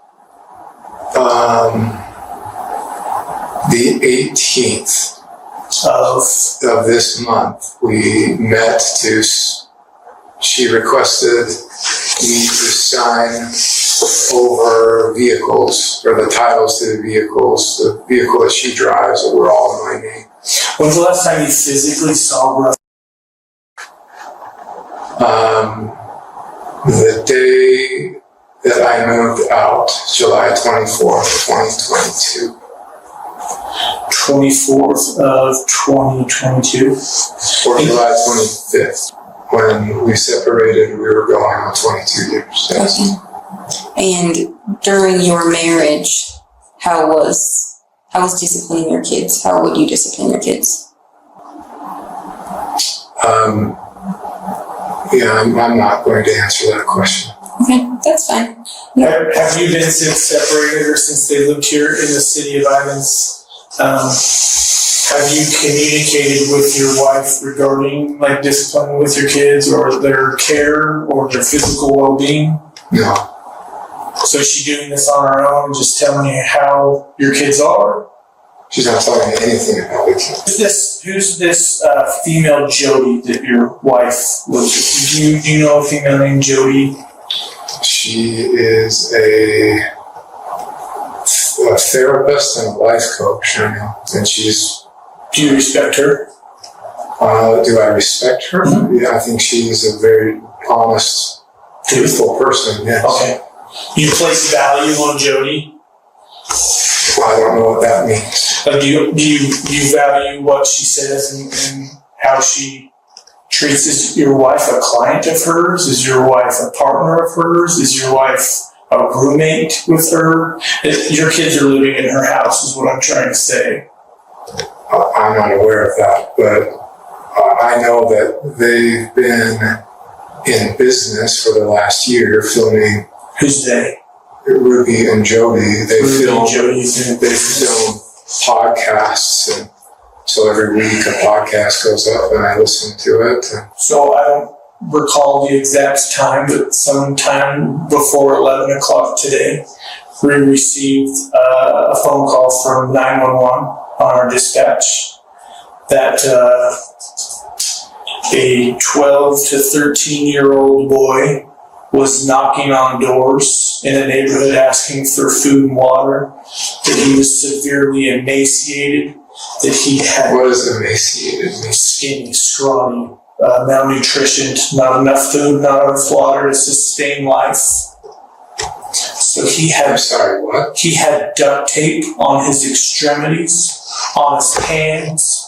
the 18th of this month. We met she requested me to sign over vehicles, or the titles to the vehicles, the vehicle that she drives, that were all in my name. When's the last time you physically saw her? The day that I moved out, July 24th, 2022. 24th of 2022? Or July 25th. When we separated, we were going on 22 years. Yes. Okay. And during your marriage, how was disciplining your kids? How would you discipline your kids? I'm not going to answer that question. Okay, that's fine. Have you been since separated or since they lived here in the city of Ivins? Have you communicated with your wife regarding like discipline with your kids or their care or their physical well-being? No. So is she doing this on her own, just telling you how your kids are? She's not telling me anything about the kids. Who's this female Jody that your wife was with? Do you know a female named Jody? She is a therapist and a life coach, I know. And do you respect her? Do I respect her? Mm-hmm. Yeah, I think she's a very honest, truthful person, yes. Okay. You place value on Jody? Well, I don't know what that means. Do you value what she says and how she treats? Is your wife a client of hers? Is your wife a partner of hers? Is your wife a roommate with her? Your kids are living in her house is what I'm trying to say. I'm not aware of that, but I know that they've been in business for the last year filming. Who's they? Ruby and Jody. They film podcasts, and so every week a podcast goes up and I listen to it. So I don't recall the exact time, but sometime before 11 o'clock today, we received a phone call from 911 on our dispatch that a 12 to 13-year-old boy was knocking on doors in a neighborhood asking for food and water, that he was severely emaciated, that he had... What is emaciated? Skinny, scrawny, malnutrition, not enough food, not enough water to sustain life. So he had... I'm sorry, what? He had duct tape on his extremities, on his hands,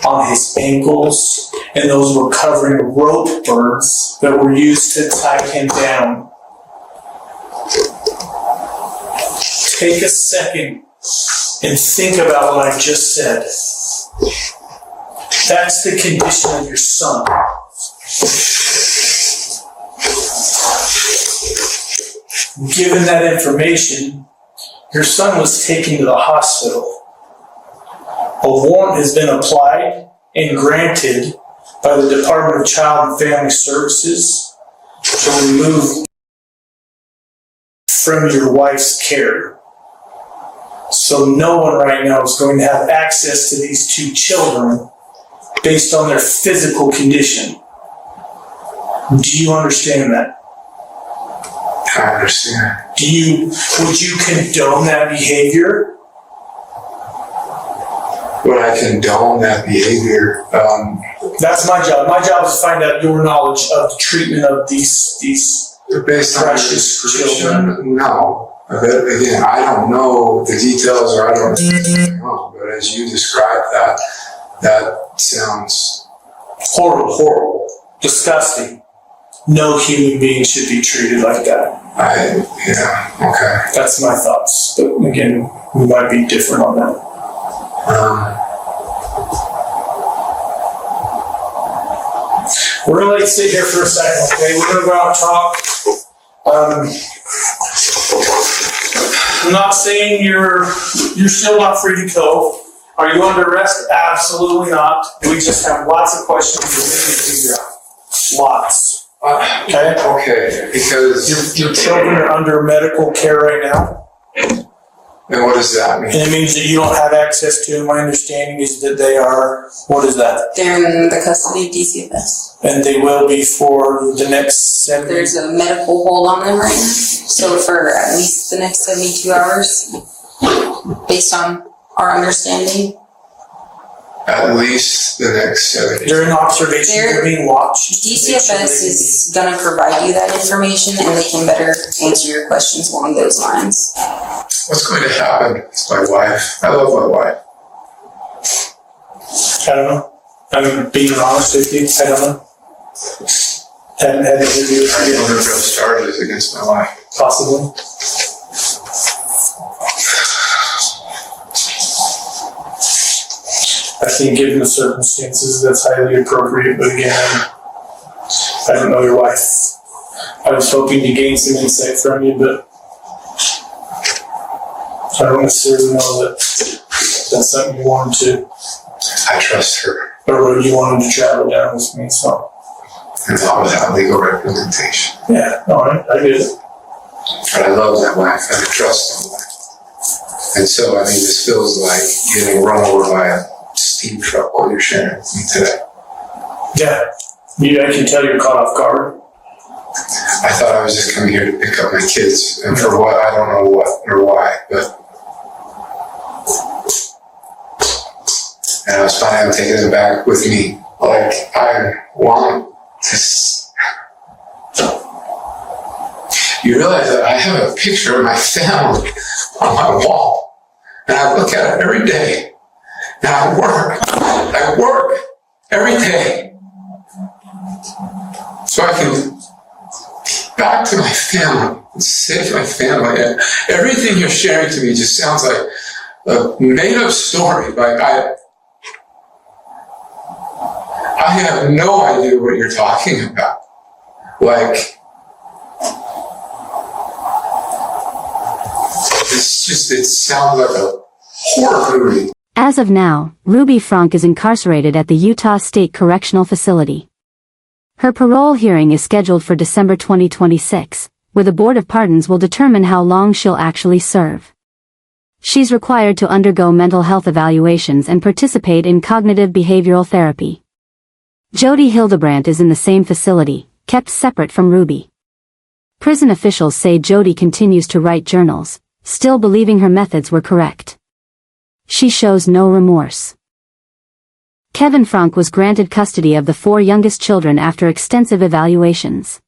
on his ankles, and those were covering rope burns that were used to tie him down. Take a second and think about what I just said. That's the condition of your son. Given that information, your son was taken to the hospital. A warrant has been applied and granted by the Department of Child and Family Services to remove from your wife's care. So no one right now is going to have access to these two children based on their physical condition. Do you understand that? I understand. Would you condone that behavior? Would I condone that behavior? That's my job. My job is to find out your knowledge of the treatment of these based on precious children. No. But again, I don't know the details, or I don't know. But as you described that sounds horrible, disgusting. No human being should be treated like that. Okay. That's my thoughts. But again, we might be different on that. We're gonna let you sit here for a second, okay? We're gonna go out and talk. I'm not saying you're still not free to go. Are you under arrest? Absolutely not. We just have lots of questions that we need to figure out. Lots. Okay? Okay, because... Your children are under medical care right now. And what does that mean? And it means that you don't have access to them. My understanding is that they are, what is that? They're in the custody of DCFS. And they will be for the next 7 There's a medical hold on them right now. So for at least the next 72 hours, based on our understanding. At least the next 70. During observation, they're being watched. DCFS is going to provide you that information and they can better answer your questions along those lines. What's going to happen to my wife? I love my wife. I don't know. I'm being honest with you. I don't know. Haven't had an interview. I don't know if those charges against my wife. Possibly. I think given the circumstances, that's highly appropriate, but again, I don't know your wife. I was hoping to gain some insight from you, but I don't necessarily know that that's something you wanted to. I trust her. Or you wanted to travel down with me, so. And not without legal representation. Yeah, alright, I get it. But I love that wife and I trust my wife. And so, I mean, this feels like getting run over by a steam truck while you're sharing with me today. Yeah, I can tell you're caught off guard. I thought I was just coming here to pick up my kids, and for what, I don't know what or why, but. And I was planning on taking them back with me. Like, I want to. You realize that I have a picture of my family on my wall. I look at it every day. And I work every day. So I can back to my family and save my family. And everything you're sharing to me just sounds like a made-up story. Like I have no idea what you're talking about. Like, it sounds like a horror movie. As of now, Ruby Frank is incarcerated at the Utah State Correctional Facility. Her parole hearing is scheduled for December 2026, where the Board of Pardons will determine how long she'll actually serve. She's required to undergo mental health evaluations and participate in cognitive behavioral therapy. Jody Hildebrandt is in the same facility, kept separate from Ruby. Prison officials say Jody continues to write journals, still believing her methods were correct. She shows no remorse. Kevin Frank was granted custody of the 4 youngest children after extensive evaluations.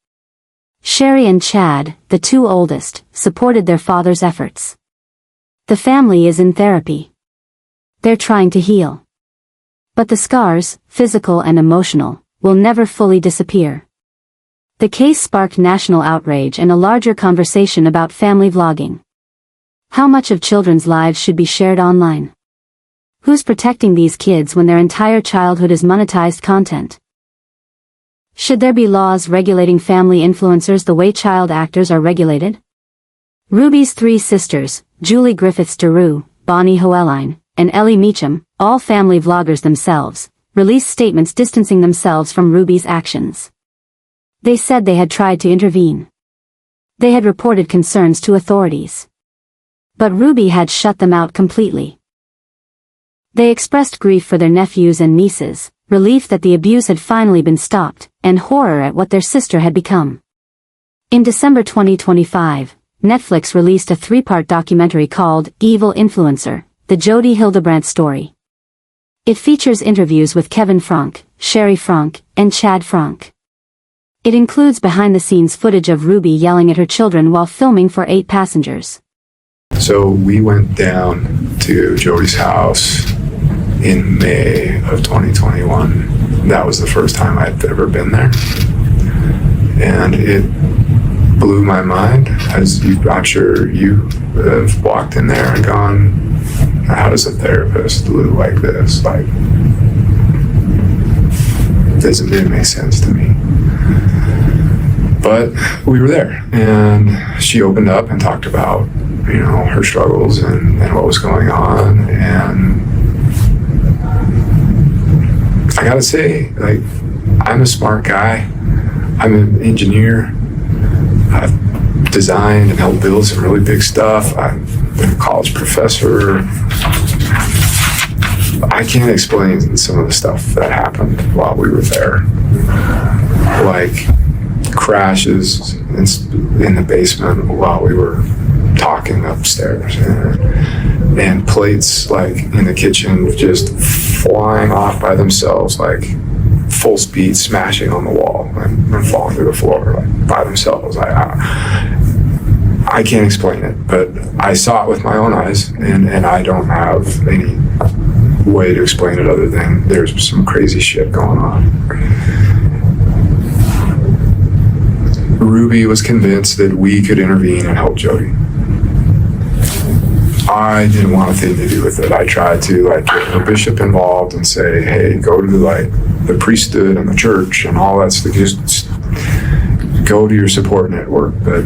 Sherry and Chad, the 2 oldest, supported their father's efforts. The family is in therapy. They're trying to heal. But the scars, physical and emotional, will never fully disappear. The case sparked national outrage and a larger conversation about family vlogging. How much of children's lives should be shared online? Who's protecting these kids when their entire childhood is monetized content? Should there be laws regulating family influencers the way child actors are regulated? Ruby's 3 sisters, Julie Griffiths-Deru, Bonnie Hoeline, and Ellie Meacham, all family vloggers themselves, released statements distancing themselves from Ruby's actions. They said they had tried to intervene. They had reported concerns to authorities. But Ruby had shut them out completely. They expressed grief for their nephews and nieces, relief that the abuse had finally been stopped, and horror at what their sister had become. In December 2025, Netflix released a 3-part documentary called Evil Influencer, The Jody Hildebrandt Story. It features interviews with Kevin Frank, Sherry Frank, and Chad Frank. It includes behind-the-scenes footage of Ruby yelling at her children while filming for 8 passengers. So we went down to Jody's house in May of 2021. That was the first time I'd ever been there. And it blew my mind, as I'm sure you have walked in there and gone, how does a therapist live like this? Like, it doesn't really make sense to me. But we were there, and she opened up and talked about, her struggles and what was going on. And I gotta say, like, I'm a smart guy. I'm an engineer. I've designed and helped build some really big stuff. I've been a college professor. I can't explain some of the stuff that happened while we were there. Like crashes in the basement while we were talking upstairs, and plates like in the kitchen just flying off by themselves, like full speed, smashing on the wall and falling to the floor like by themselves. I can't explain it, but I saw it with my own eyes, and I don't have any way to explain it other than there's some crazy shit going on. Ruby was convinced that we could intervene and help Jody. I didn't want a thing to do with it. I tried to get the bishop involved and say, hey, go to the priesthood and the church and all that stuff. Just go to your support network. But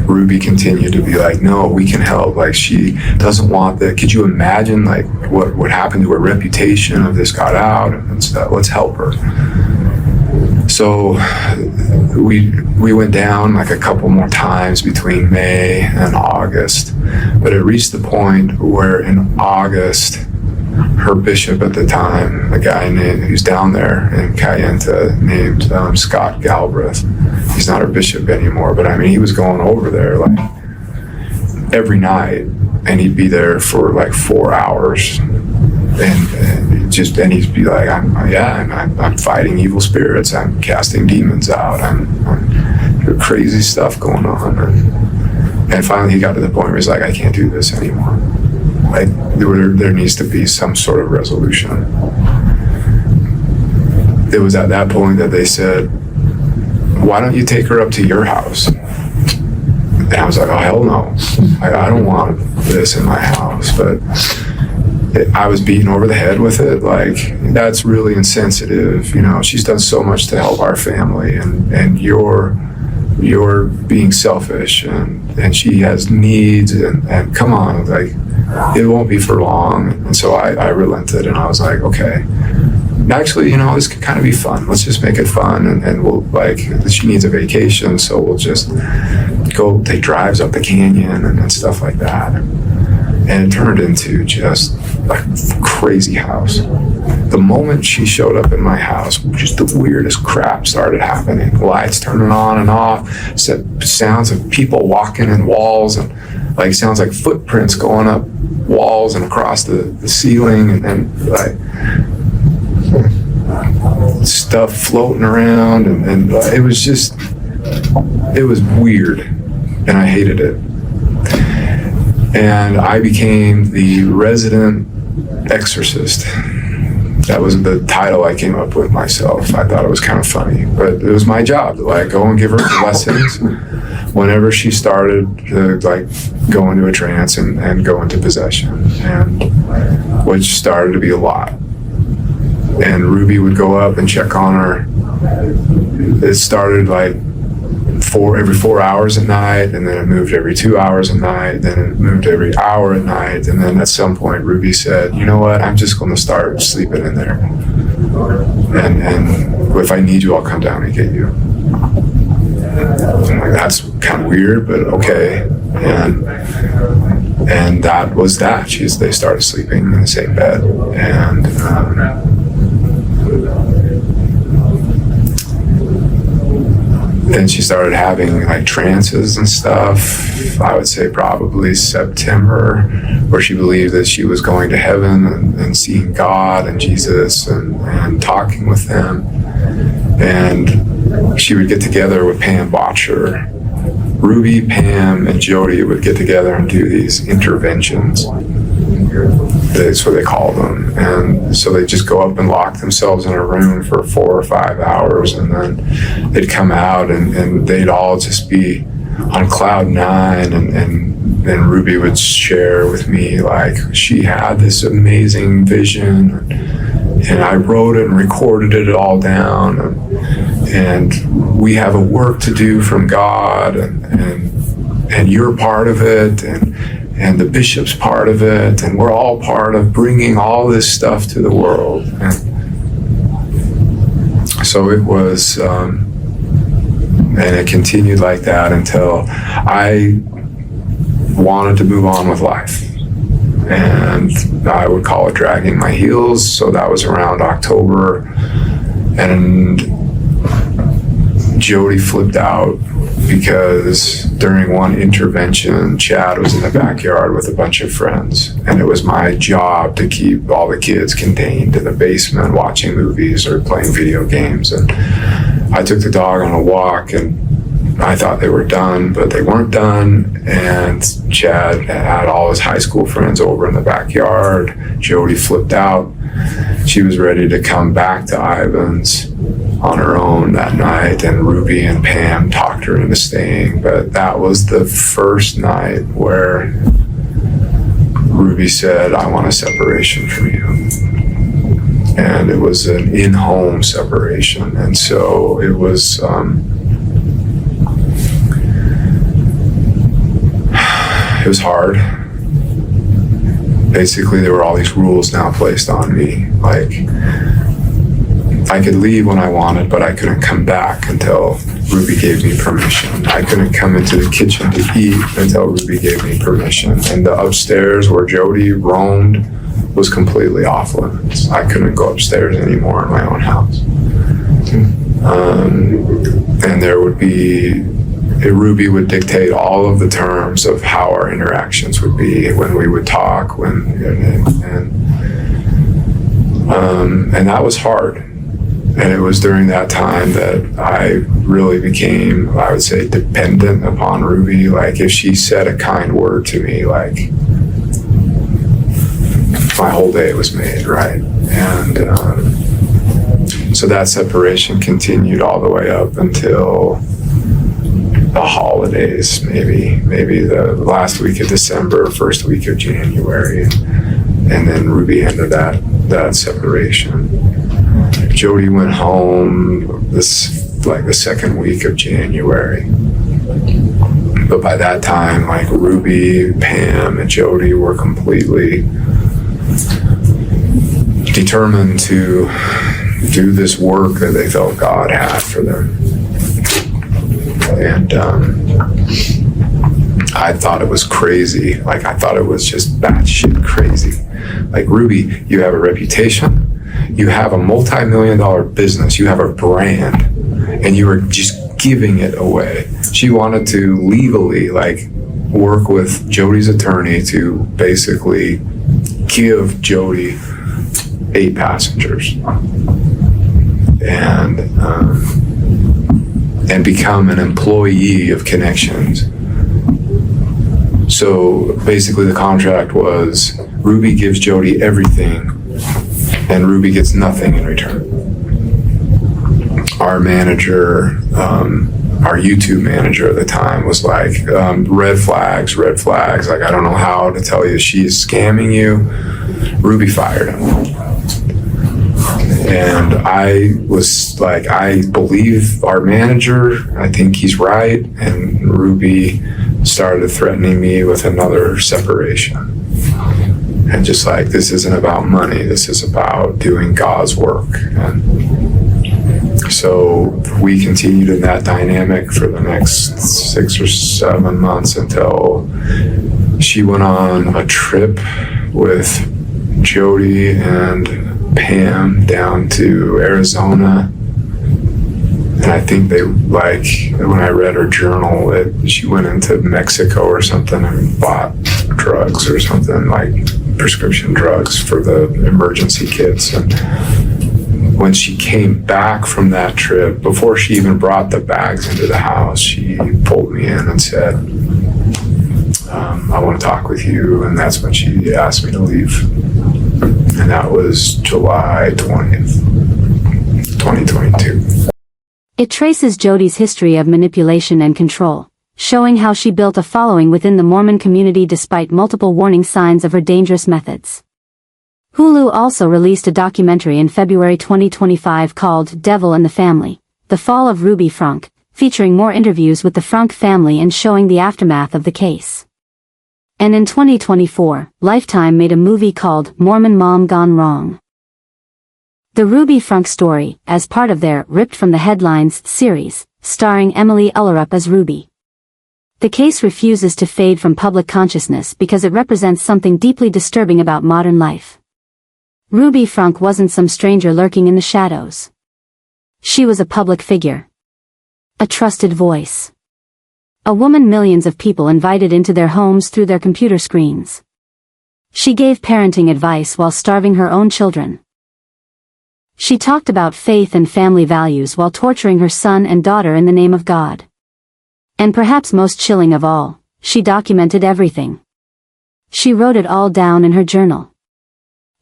Ruby continued to be like, no, we can help. Like, she doesn't want that. Could you imagine like what happened to her reputation if this got out and stuff? Let's help her. So we went down like a couple more times between May and August, but it reached the point where in August, her bishop at the time, a guy who's down there in Cayenta named Scott Galbraith, he's not our bishop anymore, but I mean, he was going over there like every night, and he'd be there for like 4 hours, and he'd be like, I'm fighting evil spirits, I'm casting demons out, I'm crazy stuff going on, And finally he got to the point where he's like, I can't do this anymore. Like, there needs to be some sort of resolution. It was at that point that they said, why don't you take her up to your house? And I was like, oh, hell no. I don't want this in my house. But I was beaten over the head with it. Like, that's really insensitive. You know, she's done so much to help our family, and you're being selfish, and she has needs, and come on, like, it won't be for long. And so I relented, and I was like, okay, actually, you know, this could kind of be fun. Let's just make it fun, and we'll, like, she needs a vacation, so we'll just go take drives up the canyon and stuff like that. And it turned into just like a crazy house. The moment she showed up in my house, just the weirdest crap started happening. Lights turning on and off, sounds of people walking in walls, and like sounds like footprints going up walls and across the ceiling, and then like stuff floating around, and it was weird, and I hated it. And I became the resident exorcist. That was the title I came up with myself. I thought it was kind of funny, but it was my job to like go and give her blessings whenever she started to like go into a trance and go into possession, and which started to be a lot. And Ruby would go up and check on her. It started like every 4 hours at night, and then it moved every 2 hours at night, then it moved every hour at night, and then at some point Ruby said, you know what, I'm just going to start sleeping in there, and if I need you, I'll come down and get you. I'm like, that's kind of weird, but okay. And that was that. They started sleeping in the same bed, and then she started having like trances and stuff. I would say probably September, where she believed that she was going to heaven and seeing God and Jesus and talking with them. And she would get together with Pam Botcher. Ruby, Pam, and Jody would get together and do these interventions. That's what they call them. And so they just go up and lock themselves in a room for 4 or 5 hours, and then they'd come out and they'd all just be on cloud nine, and Ruby would share with me like she had this amazing vision, and I wrote it and recorded it all down, and we have a work to do from God, and you're part of it, and the bishop's part of it, and we're all part of bringing all this stuff to the world. And so it was, and it continued like that until I wanted to move on with life. And I would call it dragging my heels. So that was around October, and Jody flipped out because during one intervention, Chad was in the backyard with a bunch of friends, and it was my job to keep all the kids contained in the basement watching movies or playing video games. And I took the dog on a walk, and I thought they were done, but they weren't done. And Chad had all his high school friends over in the backyard. Jody flipped out. She was ready to come back to Ivan's on her own that night, and Ruby and Pam talked her into staying. But that was the first night where Ruby said, I want a separation from you. And it was an in-home separation. And so it was, it was hard. Basically, there were all these rules now placed on me. Like, I could leave when I wanted, but I couldn't come back until Ruby gave me permission. I couldn't come into the kitchen to eat until Ruby gave me permission. And the upstairs where Jody roamed was completely off limits. I couldn't go upstairs anymore in my own house. And there would be, Ruby would dictate all of the terms of how our interactions would be, when we would talk, and that was hard. And it was during that time that I really became, I would say, dependent upon Ruby. Like, if she said a kind word to me, like, my whole day was made, right? And so that separation continued all the way up until the holidays, maybe the last week of December, first week of January. And then Ruby ended that separation. Jody went home the second week of January. But by that time, like, Ruby, Pam, and Jody were completely determined to do this work that they felt God had for them. And I thought it was crazy. Like, I thought it was just batshit crazy. Like, Ruby, you have a reputation. You have a multi-million-dollar business. You have a brand, and you are just giving it away. She wanted to legally, like, work with Jody's attorney to basically give Jody 8 passengers and become an employee of Connections. So basically the contract was Ruby gives Jody everything and Ruby gets nothing in return. Our manager, our YouTube manager at the time was like, red flags. Like, I don't know how to tell you, she's scamming you. Ruby fired him. And I was like, I believe our manager, I think he's right. And Ruby started threatening me with another separation. And just like, this isn't about money, this is about doing God's work. And so we continued in that dynamic for the next 6 or 7 months until she went on a trip with Jody and Pam down to Arizona. And I think they, like, when I read her journal, she went into Mexico or something and bought drugs or something, like prescription drugs for the emergency kits. And when she came back from that trip, before she even brought the bags into the house, she pulled me in and said, I want to talk with you. And that's when she asked me to leave. And that was July 20th, 2022. It traces Jody's history of manipulation and control, showing how she built a following within the Mormon community despite multiple warning signs of her dangerous methods. Hulu also released a documentary in February 2025 called Devil and the Family: The Fall of Ruby Frank, featuring more interviews with the Frank family and showing the aftermath of the case. And in 2024, Lifetime made a movie called Mormon Mom Gone Wrong. The Ruby Frank story, as part of their Ripped from the Headlines series, starring Emily Ullerup as Ruby. The case refuses to fade from public consciousness because it represents something deeply disturbing about modern life. Ruby Frank wasn't some stranger lurking in the shadows. She was a public figure. A trusted voice. A woman millions of people invited into their homes through their computer screens. She gave parenting advice while starving her own children. She talked about faith and family values while torturing her son and daughter in the name of God. And perhaps most chilling of all, she documented everything. She wrote it all down in her journal.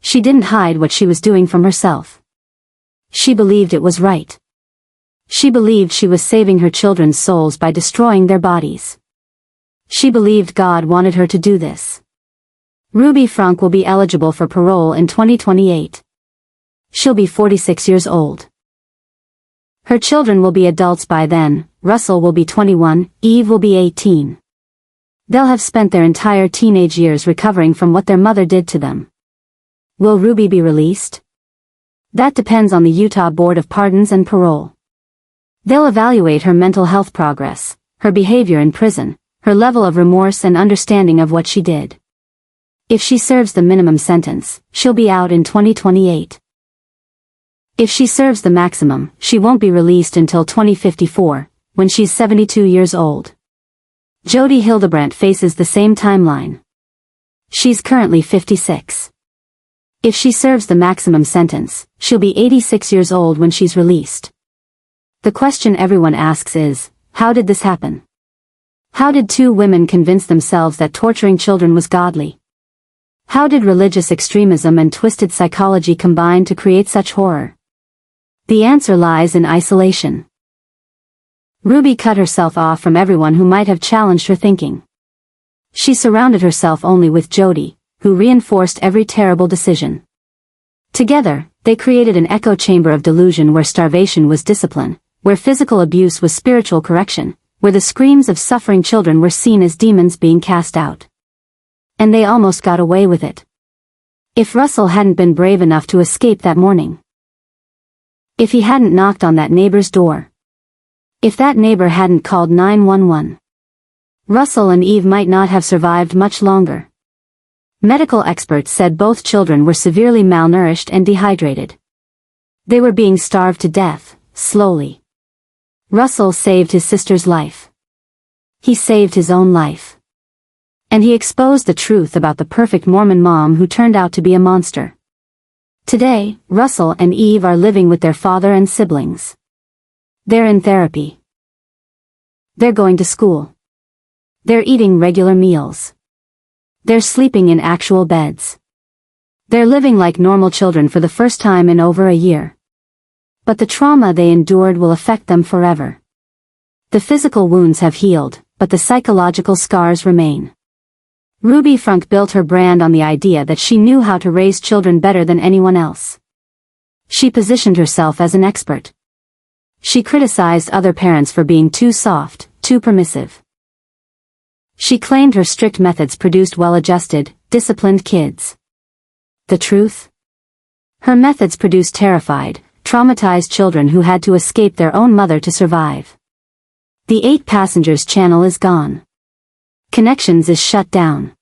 She didn't hide what she was doing from herself. She believed it was right. She believed she was saving her children's souls by destroying their bodies. She believed God wanted her to do this. Ruby Frank will be eligible for parole in 2028. She'll be 46 years old. Her children will be adults by then. Russell will be 21, Eve will be 18. They'll have spent their entire teenage years recovering from what their mother did to them. Will Ruby be released? That depends on the Utah Board of Pardons and Parole. They'll evaluate her mental health progress, her behavior in prison, her level of remorse and understanding of what she did. If she serves the minimum sentence, she'll be out in 2028. If she serves the maximum, she won't be released until 2054, when she's 72 years old. Jody Hildebrandt faces the same timeline. She's currently 56. If she serves the maximum sentence, she'll be 86 years old when she's released. The question everyone asks is, how did this happen? How did two women convince themselves that torturing children was godly? How did religious extremism and twisted psychology combine to create such horror? The answer lies in isolation. Ruby cut herself off from everyone who might have challenged her thinking. She surrounded herself only with Jody, who reinforced every terrible decision. Together, they created an echo chamber of delusion where starvation was discipline, where physical abuse was spiritual correction, where the screams of suffering children were seen as demons being cast out. And they almost got away with it. If Russell hadn't been brave enough to escape that morning. If he hadn't knocked on that neighbor's door. If that neighbor hadn't called 911. Russell and Eve might not have survived much longer. Medical experts said both children were severely malnourished and dehydrated. They were being starved to death, slowly. Russell saved his sister's life. He saved his own life. And he exposed the truth about the perfect Mormon mom who turned out to be a monster. Today, Russell and Eve are living with their father and siblings. They're in therapy. They're going to school. They're eating regular meals. They're sleeping in actual beds. They're living like normal children for the first time in over a year. But the trauma they endured will affect them forever. The physical wounds have healed, but the psychological scars remain. Ruby Frank built her brand on the idea that she knew how to raise children better than anyone else. She positioned herself as an expert. She criticized other parents for being too soft, too permissive. She claimed her strict methods produced well-adjusted, disciplined kids. The truth? Her methods produced terrified, traumatized children who had to escape their own mother to survive. The 8 Passengers channel is gone. Connections is shut down.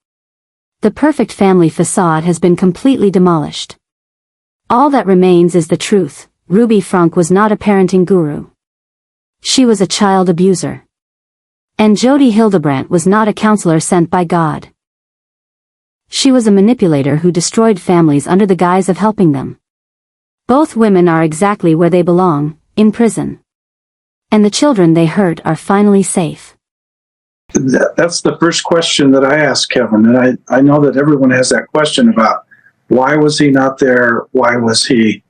The perfect family facade has been completely demolished. All that remains is the truth. Ruby Frank was not a parenting guru. She was a child abuser. And Jody Hildebrandt was not a counselor sent by God. She was a manipulator who destroyed families under the guise of helping them. Both women are exactly where they belong, in prison. And the children they hurt are finally safe. That's the first question that I asked Kevin, and I know that everyone has that question about why was he not there, why was he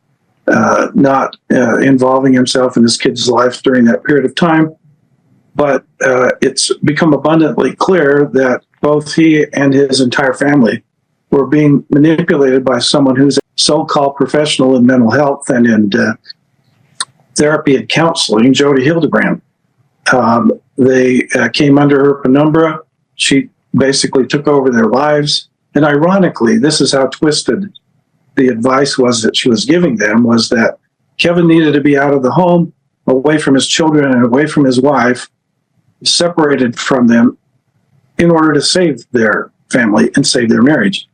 not involving himself in his kid's life during that period of time. But it's become abundantly clear that both he and his entire family were being manipulated by someone who's a so-called professional in mental health and in therapy and counseling, Jody Hildebrandt. They came under her penumbra. She basically took over their lives. And ironically, this is how twisted the advice was that she was giving them, was that Kevin needed to be out of the home, away from his children and away from his wife, separated from them in order to save their family and save their marriage.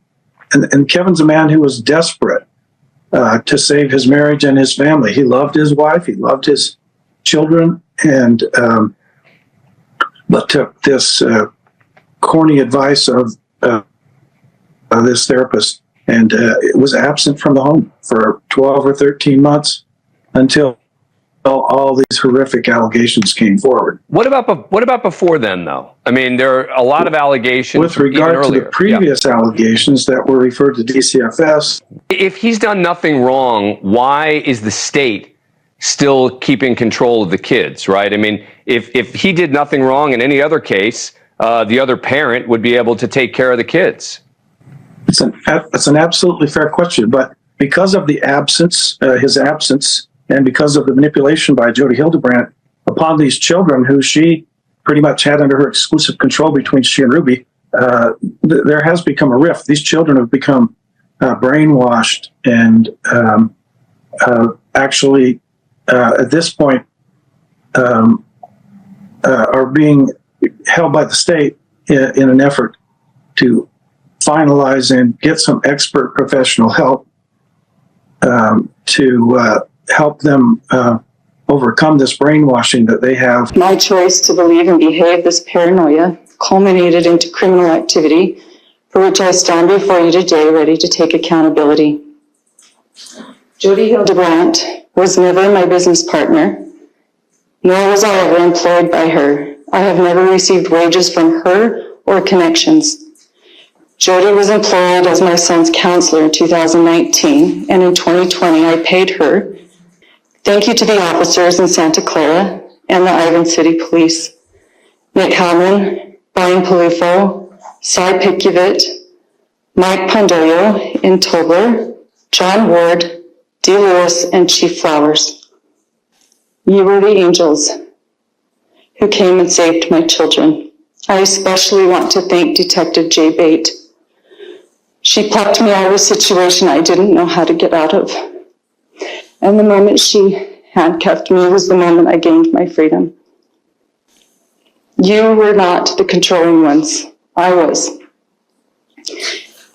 And Kevin's a man who was desperate to save his marriage and his family. He loved his wife, he loved his children, and but took this corny advice of this therapist, and it was absent from the home for 12 or 13 months until all these horrific allegations came forward. What about before then, though? I mean, there are a lot of allegations. With regard to the previous allegations that were referred to DCFS. If he's done nothing wrong, why is the state still keeping control of the kids, right? I mean, if he did nothing wrong in any other case, the other parent would be able to take care of the kids. It's an absolutely fair question, but because of the absence, his absence, and because of the manipulation by Jody Hildebrandt upon these children who she pretty much had under her exclusive control between she and Ruby, there has become a rift. These children have become brainwashed and actually, at this point, are being held by the state in an effort to finalize and get some expert professional help to help them overcome this brainwashing that they have. My choice to believe and behave this paranoia culminated into criminal activity for which I stand before you today ready to take accountability. Jody Hildebrandt was never my business partner, nor was I ever employed by her. I have never received wages from her or connections. Jody was employed as my son's counselor in 2019, and in 2020 I paid her. Thank you to the officers in Santa Clara and the Ivan City Police. Nick Hellman, Brian Palufo, Cy Pikuvit, Mike Pondoyo in Tobler, John Ward, D. Lewis, and Chief Flowers. You were the angels who came and saved my children. I especially want to thank Detective Jay Bate. She plucked me out of a situation I didn't know how to get out of. And the moment she handcuffed me was the moment I gained my freedom. You were not the controlling ones. I was.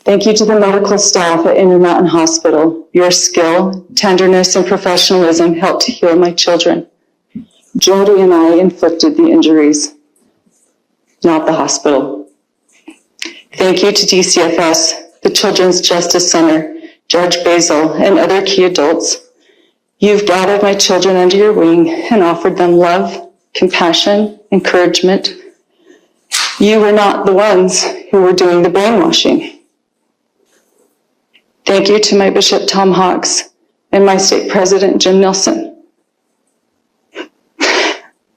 Thank you to the medical staff at Intermountain Hospital. Your skill, tenderness, and professionalism helped to heal my children. Jody and I inflicted the injuries, not the hospital. Thank you to DCFS, the Children's Justice Center, Judge Basil, and other key adults. You've gathered my children under your wing and offered them love, compassion, encouragement. You were not the ones who were doing the brainwashing. Thank you to my Bishop Tom Hawks and my state president Jim Nilsson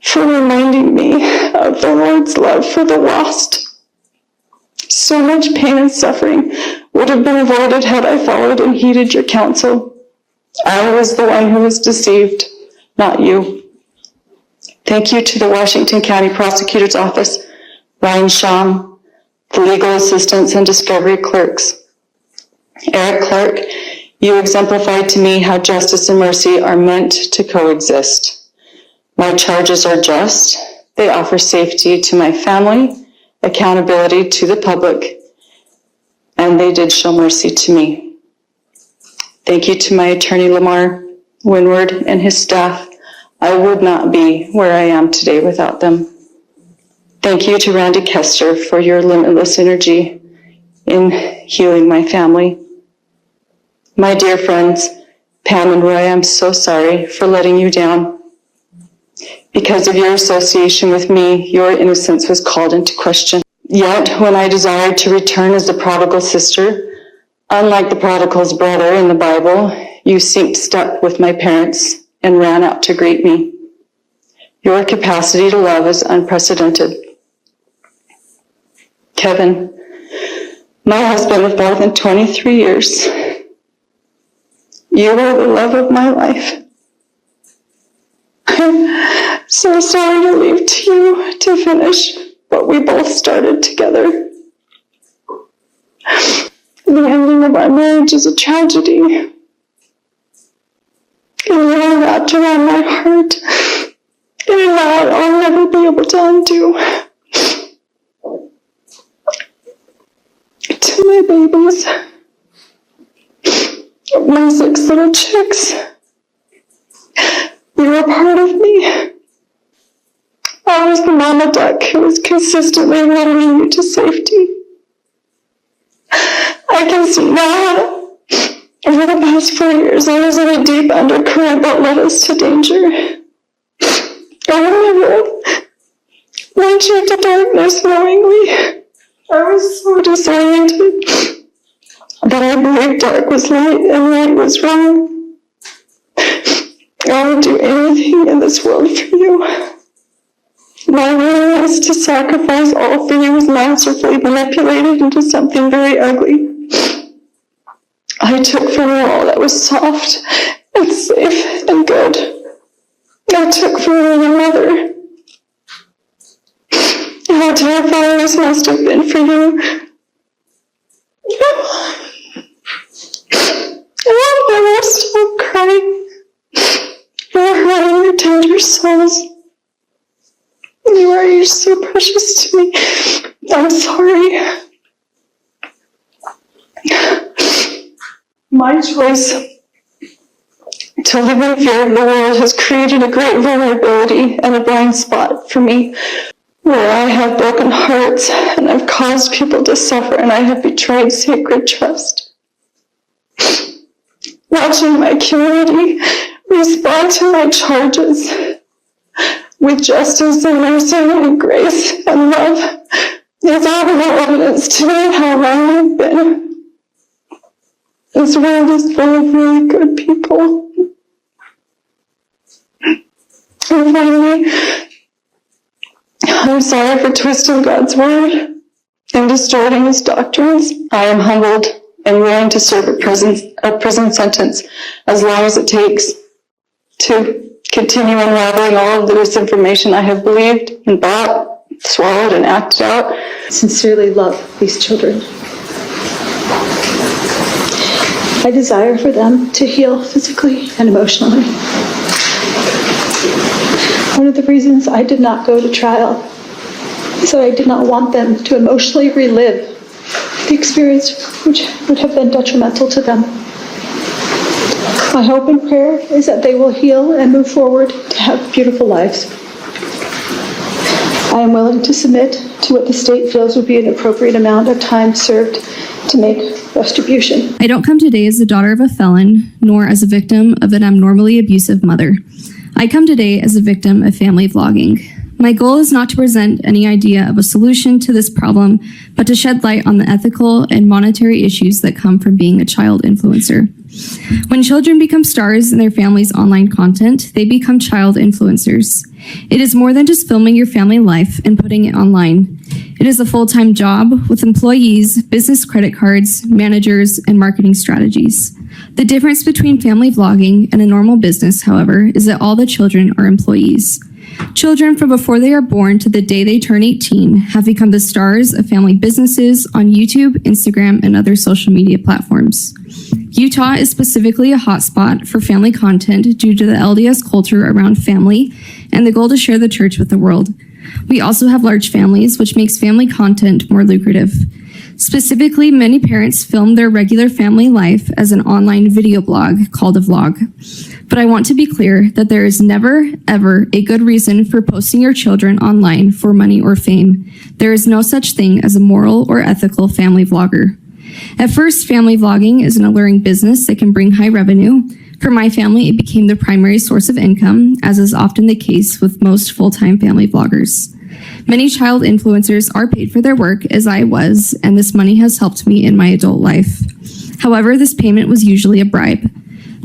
for reminding me of the Lord's love for the lost. So much pain and suffering would have been avoided had I followed and heeded your counsel. I was the one who was deceived, not you. Thank you to the Washington County Prosecutor's Office, Ryan Sham, the legal assistants and discovery clerks. Eric Clark, you exemplified to me how justice and mercy are meant to coexist. My charges are just. They offer safety to my family, accountability to the public, and they did show mercy to me. Thank you to my attorney Lamar Winward and his staff. I would not be where I am today without them. Thank you to Randy Kester for your limitless energy in healing my family. My dear friends, Pam and Roy, I'm so sorry for letting you down. Because of your association with me, your innocence was called into question. Yet, when I desired to return as the prodigal sister, unlike the prodigal's brother in the Bible, you synced step with my parents and ran out to greet me. Your capacity to love is unprecedented. Kevin, my husband of more than 23 years, you are the love of my life. I'm so sorry to leave to you to finish what we both started together. The ending of our marriage is a tragedy. It really wrapped around my heart, and a vow I'll never be able to undo. To my babies, my 6 little chicks, you're a part of me. I was the mama duck who was consistently leading you to safety. I can see now, over the past 4 years, I was in a deep undercurrent that led us to danger. I never went into darkness knowingly. I was so disoriented that I believed dark was light and light was wrong. I would do anything in this world for you. My willingness to sacrifice all for you was masterfully manipulated into something very ugly. I took from you all that was soft and safe and good. I took from you your mother. How terrifying this must have been for you. I will stop crying. You're hurting your tender souls. You're so precious to me. I'm sorry. My choice to live in fear of the world has created a great vulnerability and a blind spot for me, where I have broken hearts and I've caused people to suffer and I have betrayed sacred trust. watching my community respond to my charges with justice and mercy and grace and love is all the more evidence to me how wrong I've been. This world is full of really good people. And finally, I'm sorry for twisting God's word and distorting his doctrines. I am humbled and willing to serve a prison sentence as long as it takes to continue unraveling all of the misinformation I have believed and bought, swallowed, and acted out. Sincerely love these children. I desire for them to heal physically and emotionally. One of the reasons I did not go to trial is that I did not want them to emotionally relive the experience which would have been detrimental to them. My hope and prayer is that they will heal and move forward to have beautiful lives. I am willing to submit to what the state feels would be an appropriate amount of time served to make retribution. I don't come today as the daughter of a felon, nor as a victim of an abnormally abusive mother. I come today as a victim of family vlogging. My goal is not to present any idea of a solution to this problem, but to shed light on the ethical and monetary issues that come from being a child influencer. When children become stars in their family's online content, they become child influencers. It is more than just filming your family life and putting it online. It is a full-time job with employees, business credit cards, managers, and marketing strategies. The difference between family vlogging and a normal business, however, is that all the children are employees. Children from before they are born to the day they turn 18 have become the stars of family businesses on YouTube, Instagram, and other social media platforms. Utah is specifically a hotspot for family content due to the LDS culture around family and the goal to share the church with the world. We also have large families, which makes family content more lucrative. Specifically, many parents film their regular family life as an online video blog called a vlog. But I want to be clear that there is never, ever a good reason for posting your children online for money or fame. There is no such thing as a moral or ethical family vlogger. At first, family vlogging is an alluring business that can bring high revenue. For my family, it became the primary source of income, as is often the case with most full-time family vloggers. Many child influencers are paid for their work, as I was, and this money has helped me in my adult life. However, this payment was usually a bribe.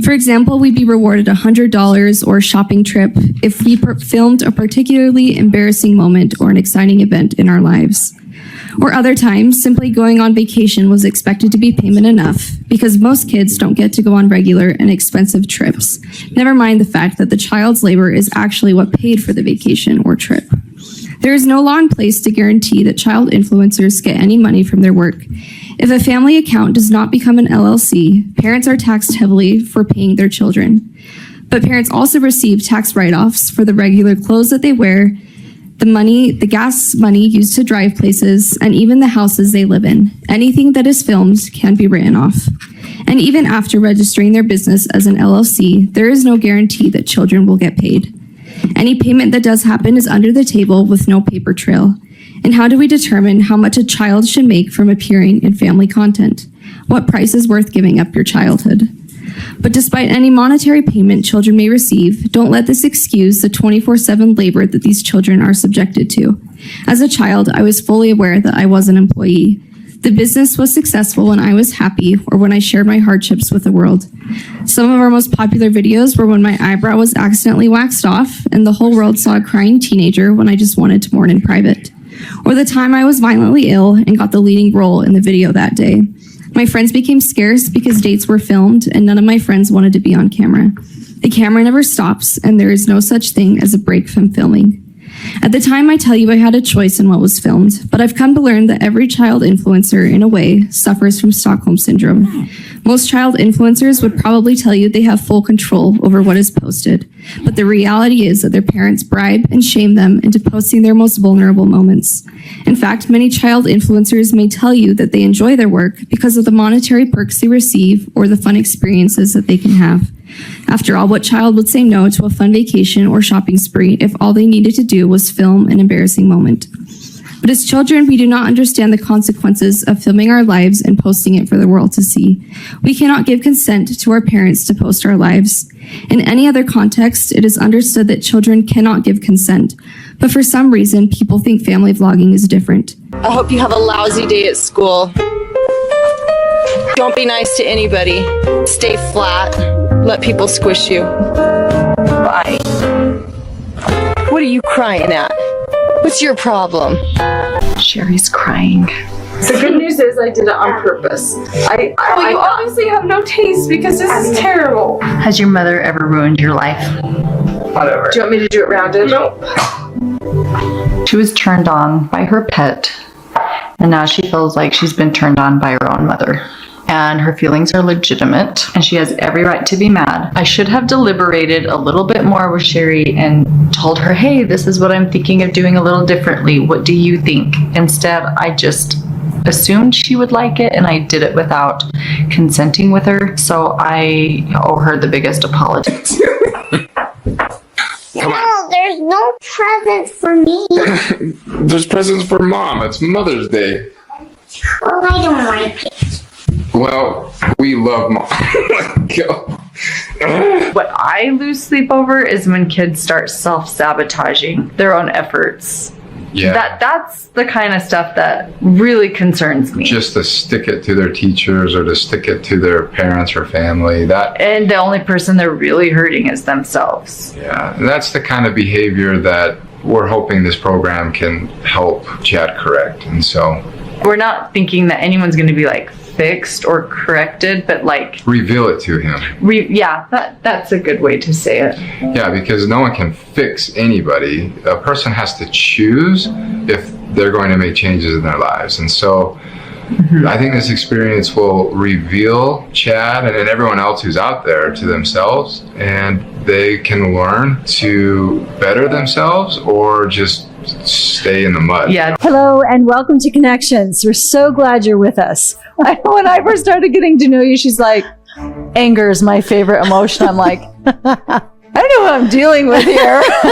For example, we'd be rewarded $100 or a shopping trip if we filmed a particularly embarrassing moment or an exciting event in our lives. Or other times, simply going on vacation was expected to be payment enough, because most kids don't get to go on regular and expensive trips. Never mind the fact that the child's labor is actually what paid for the vacation or trip. There is no law in place to guarantee that child influencers get any money from their work. If a family account does not become an LLC, parents are taxed heavily for paying their children. But parents also receive tax write-offs for the regular clothes that they wear, the gas money used to drive places, and even the houses they live in. Anything that is filmed can be written off. And even after registering their business as an LLC, there is no guarantee that children will get paid. Any payment that does happen is under the table with no paper trail. And how do we determine how much a child should make from appearing in family content? What price is worth giving up your childhood? But despite any monetary payment children may receive, don't let this excuse the 24/7 labor that these children are subjected to. As a child, I was fully aware that I was an employee. The business was successful when I was happy or when I shared my hardships with the world. Some of our most popular videos were when my eyebrow was accidentally waxed off and the whole world saw a crying teenager when I just wanted to mourn in private. Or the time I was violently ill and got the leading role in the video that day. My friends became scarce because dates were filmed and none of my friends wanted to be on camera. The camera never stops and there is no such thing as a break from filming. At the time, I tell you I had a choice in what was filmed, but I've come to learn that every child influencer, in a way, suffers from Stockholm Syndrome. Most child influencers would probably tell you they have full control over what is posted, but the reality is that their parents bribe and shame them into posting their most vulnerable moments. In fact, many child influencers may tell you that they enjoy their work because of the monetary perks they receive or the fun experiences that they can have. After all, what child would say no to a fun vacation or shopping spree if all they needed to do was film an embarrassing moment? But as children, we do not understand the consequences of filming our lives and posting it for the world to see. We cannot give consent to our parents to post our lives. In any other context, it is understood that children cannot give consent. But for some reason, people think family vlogging is different. I hope you have a lousy day at school. Don't be nice to anybody. Stay flat. Let people squish you. Bye. What are you crying at? What's your problem? Sherry's crying. The good news is I did it on purpose. I obviously have no taste because this is terrible. Has your mother ever ruined your life? Whatever. Do you want me to do it rounded? Nope. She was turned on by her pet, and now she feels like she's been turned on by her own mother. And her feelings are legitimate, and she has every right to be mad. I should have deliberated a little bit more with Sherry and told her, hey, this is what I'm thinking of doing a little differently. What do you think? Instead, I just assumed she would like it, and I did it without consenting with her. So I owe her the biggest apology. Come on. No, there's no presents for me. There's presents for Mom. It's Mother's Day. Well, I don't like it. Well, we love Mom. What I lose sleep over is when kids start self-sabotaging their own efforts. Yeah. That's the kind of stuff that really concerns me. Just to stick it to their teachers or to stick it to their parents or family. And the only person they're really hurting is themselves. Yeah, that's the kind of behavior that we're hoping this program can help Chad correct. And so we're not thinking that anyone's going to be like fixed or corrected, but like reveal it to him. That's a good way to say it. Yeah, because no one can fix anybody. A person has to choose if they're going to make changes in their lives. And so I think this experience will reveal Chad and everyone else who's out there to themselves, and they can learn to better themselves or just stay in the mud. Yeah. Hello and welcome to Connections. We're so glad you're with us. When I first started getting to know you, she's like, anger is my favorite emotion. I'm like, I don't know what I'm dealing with here.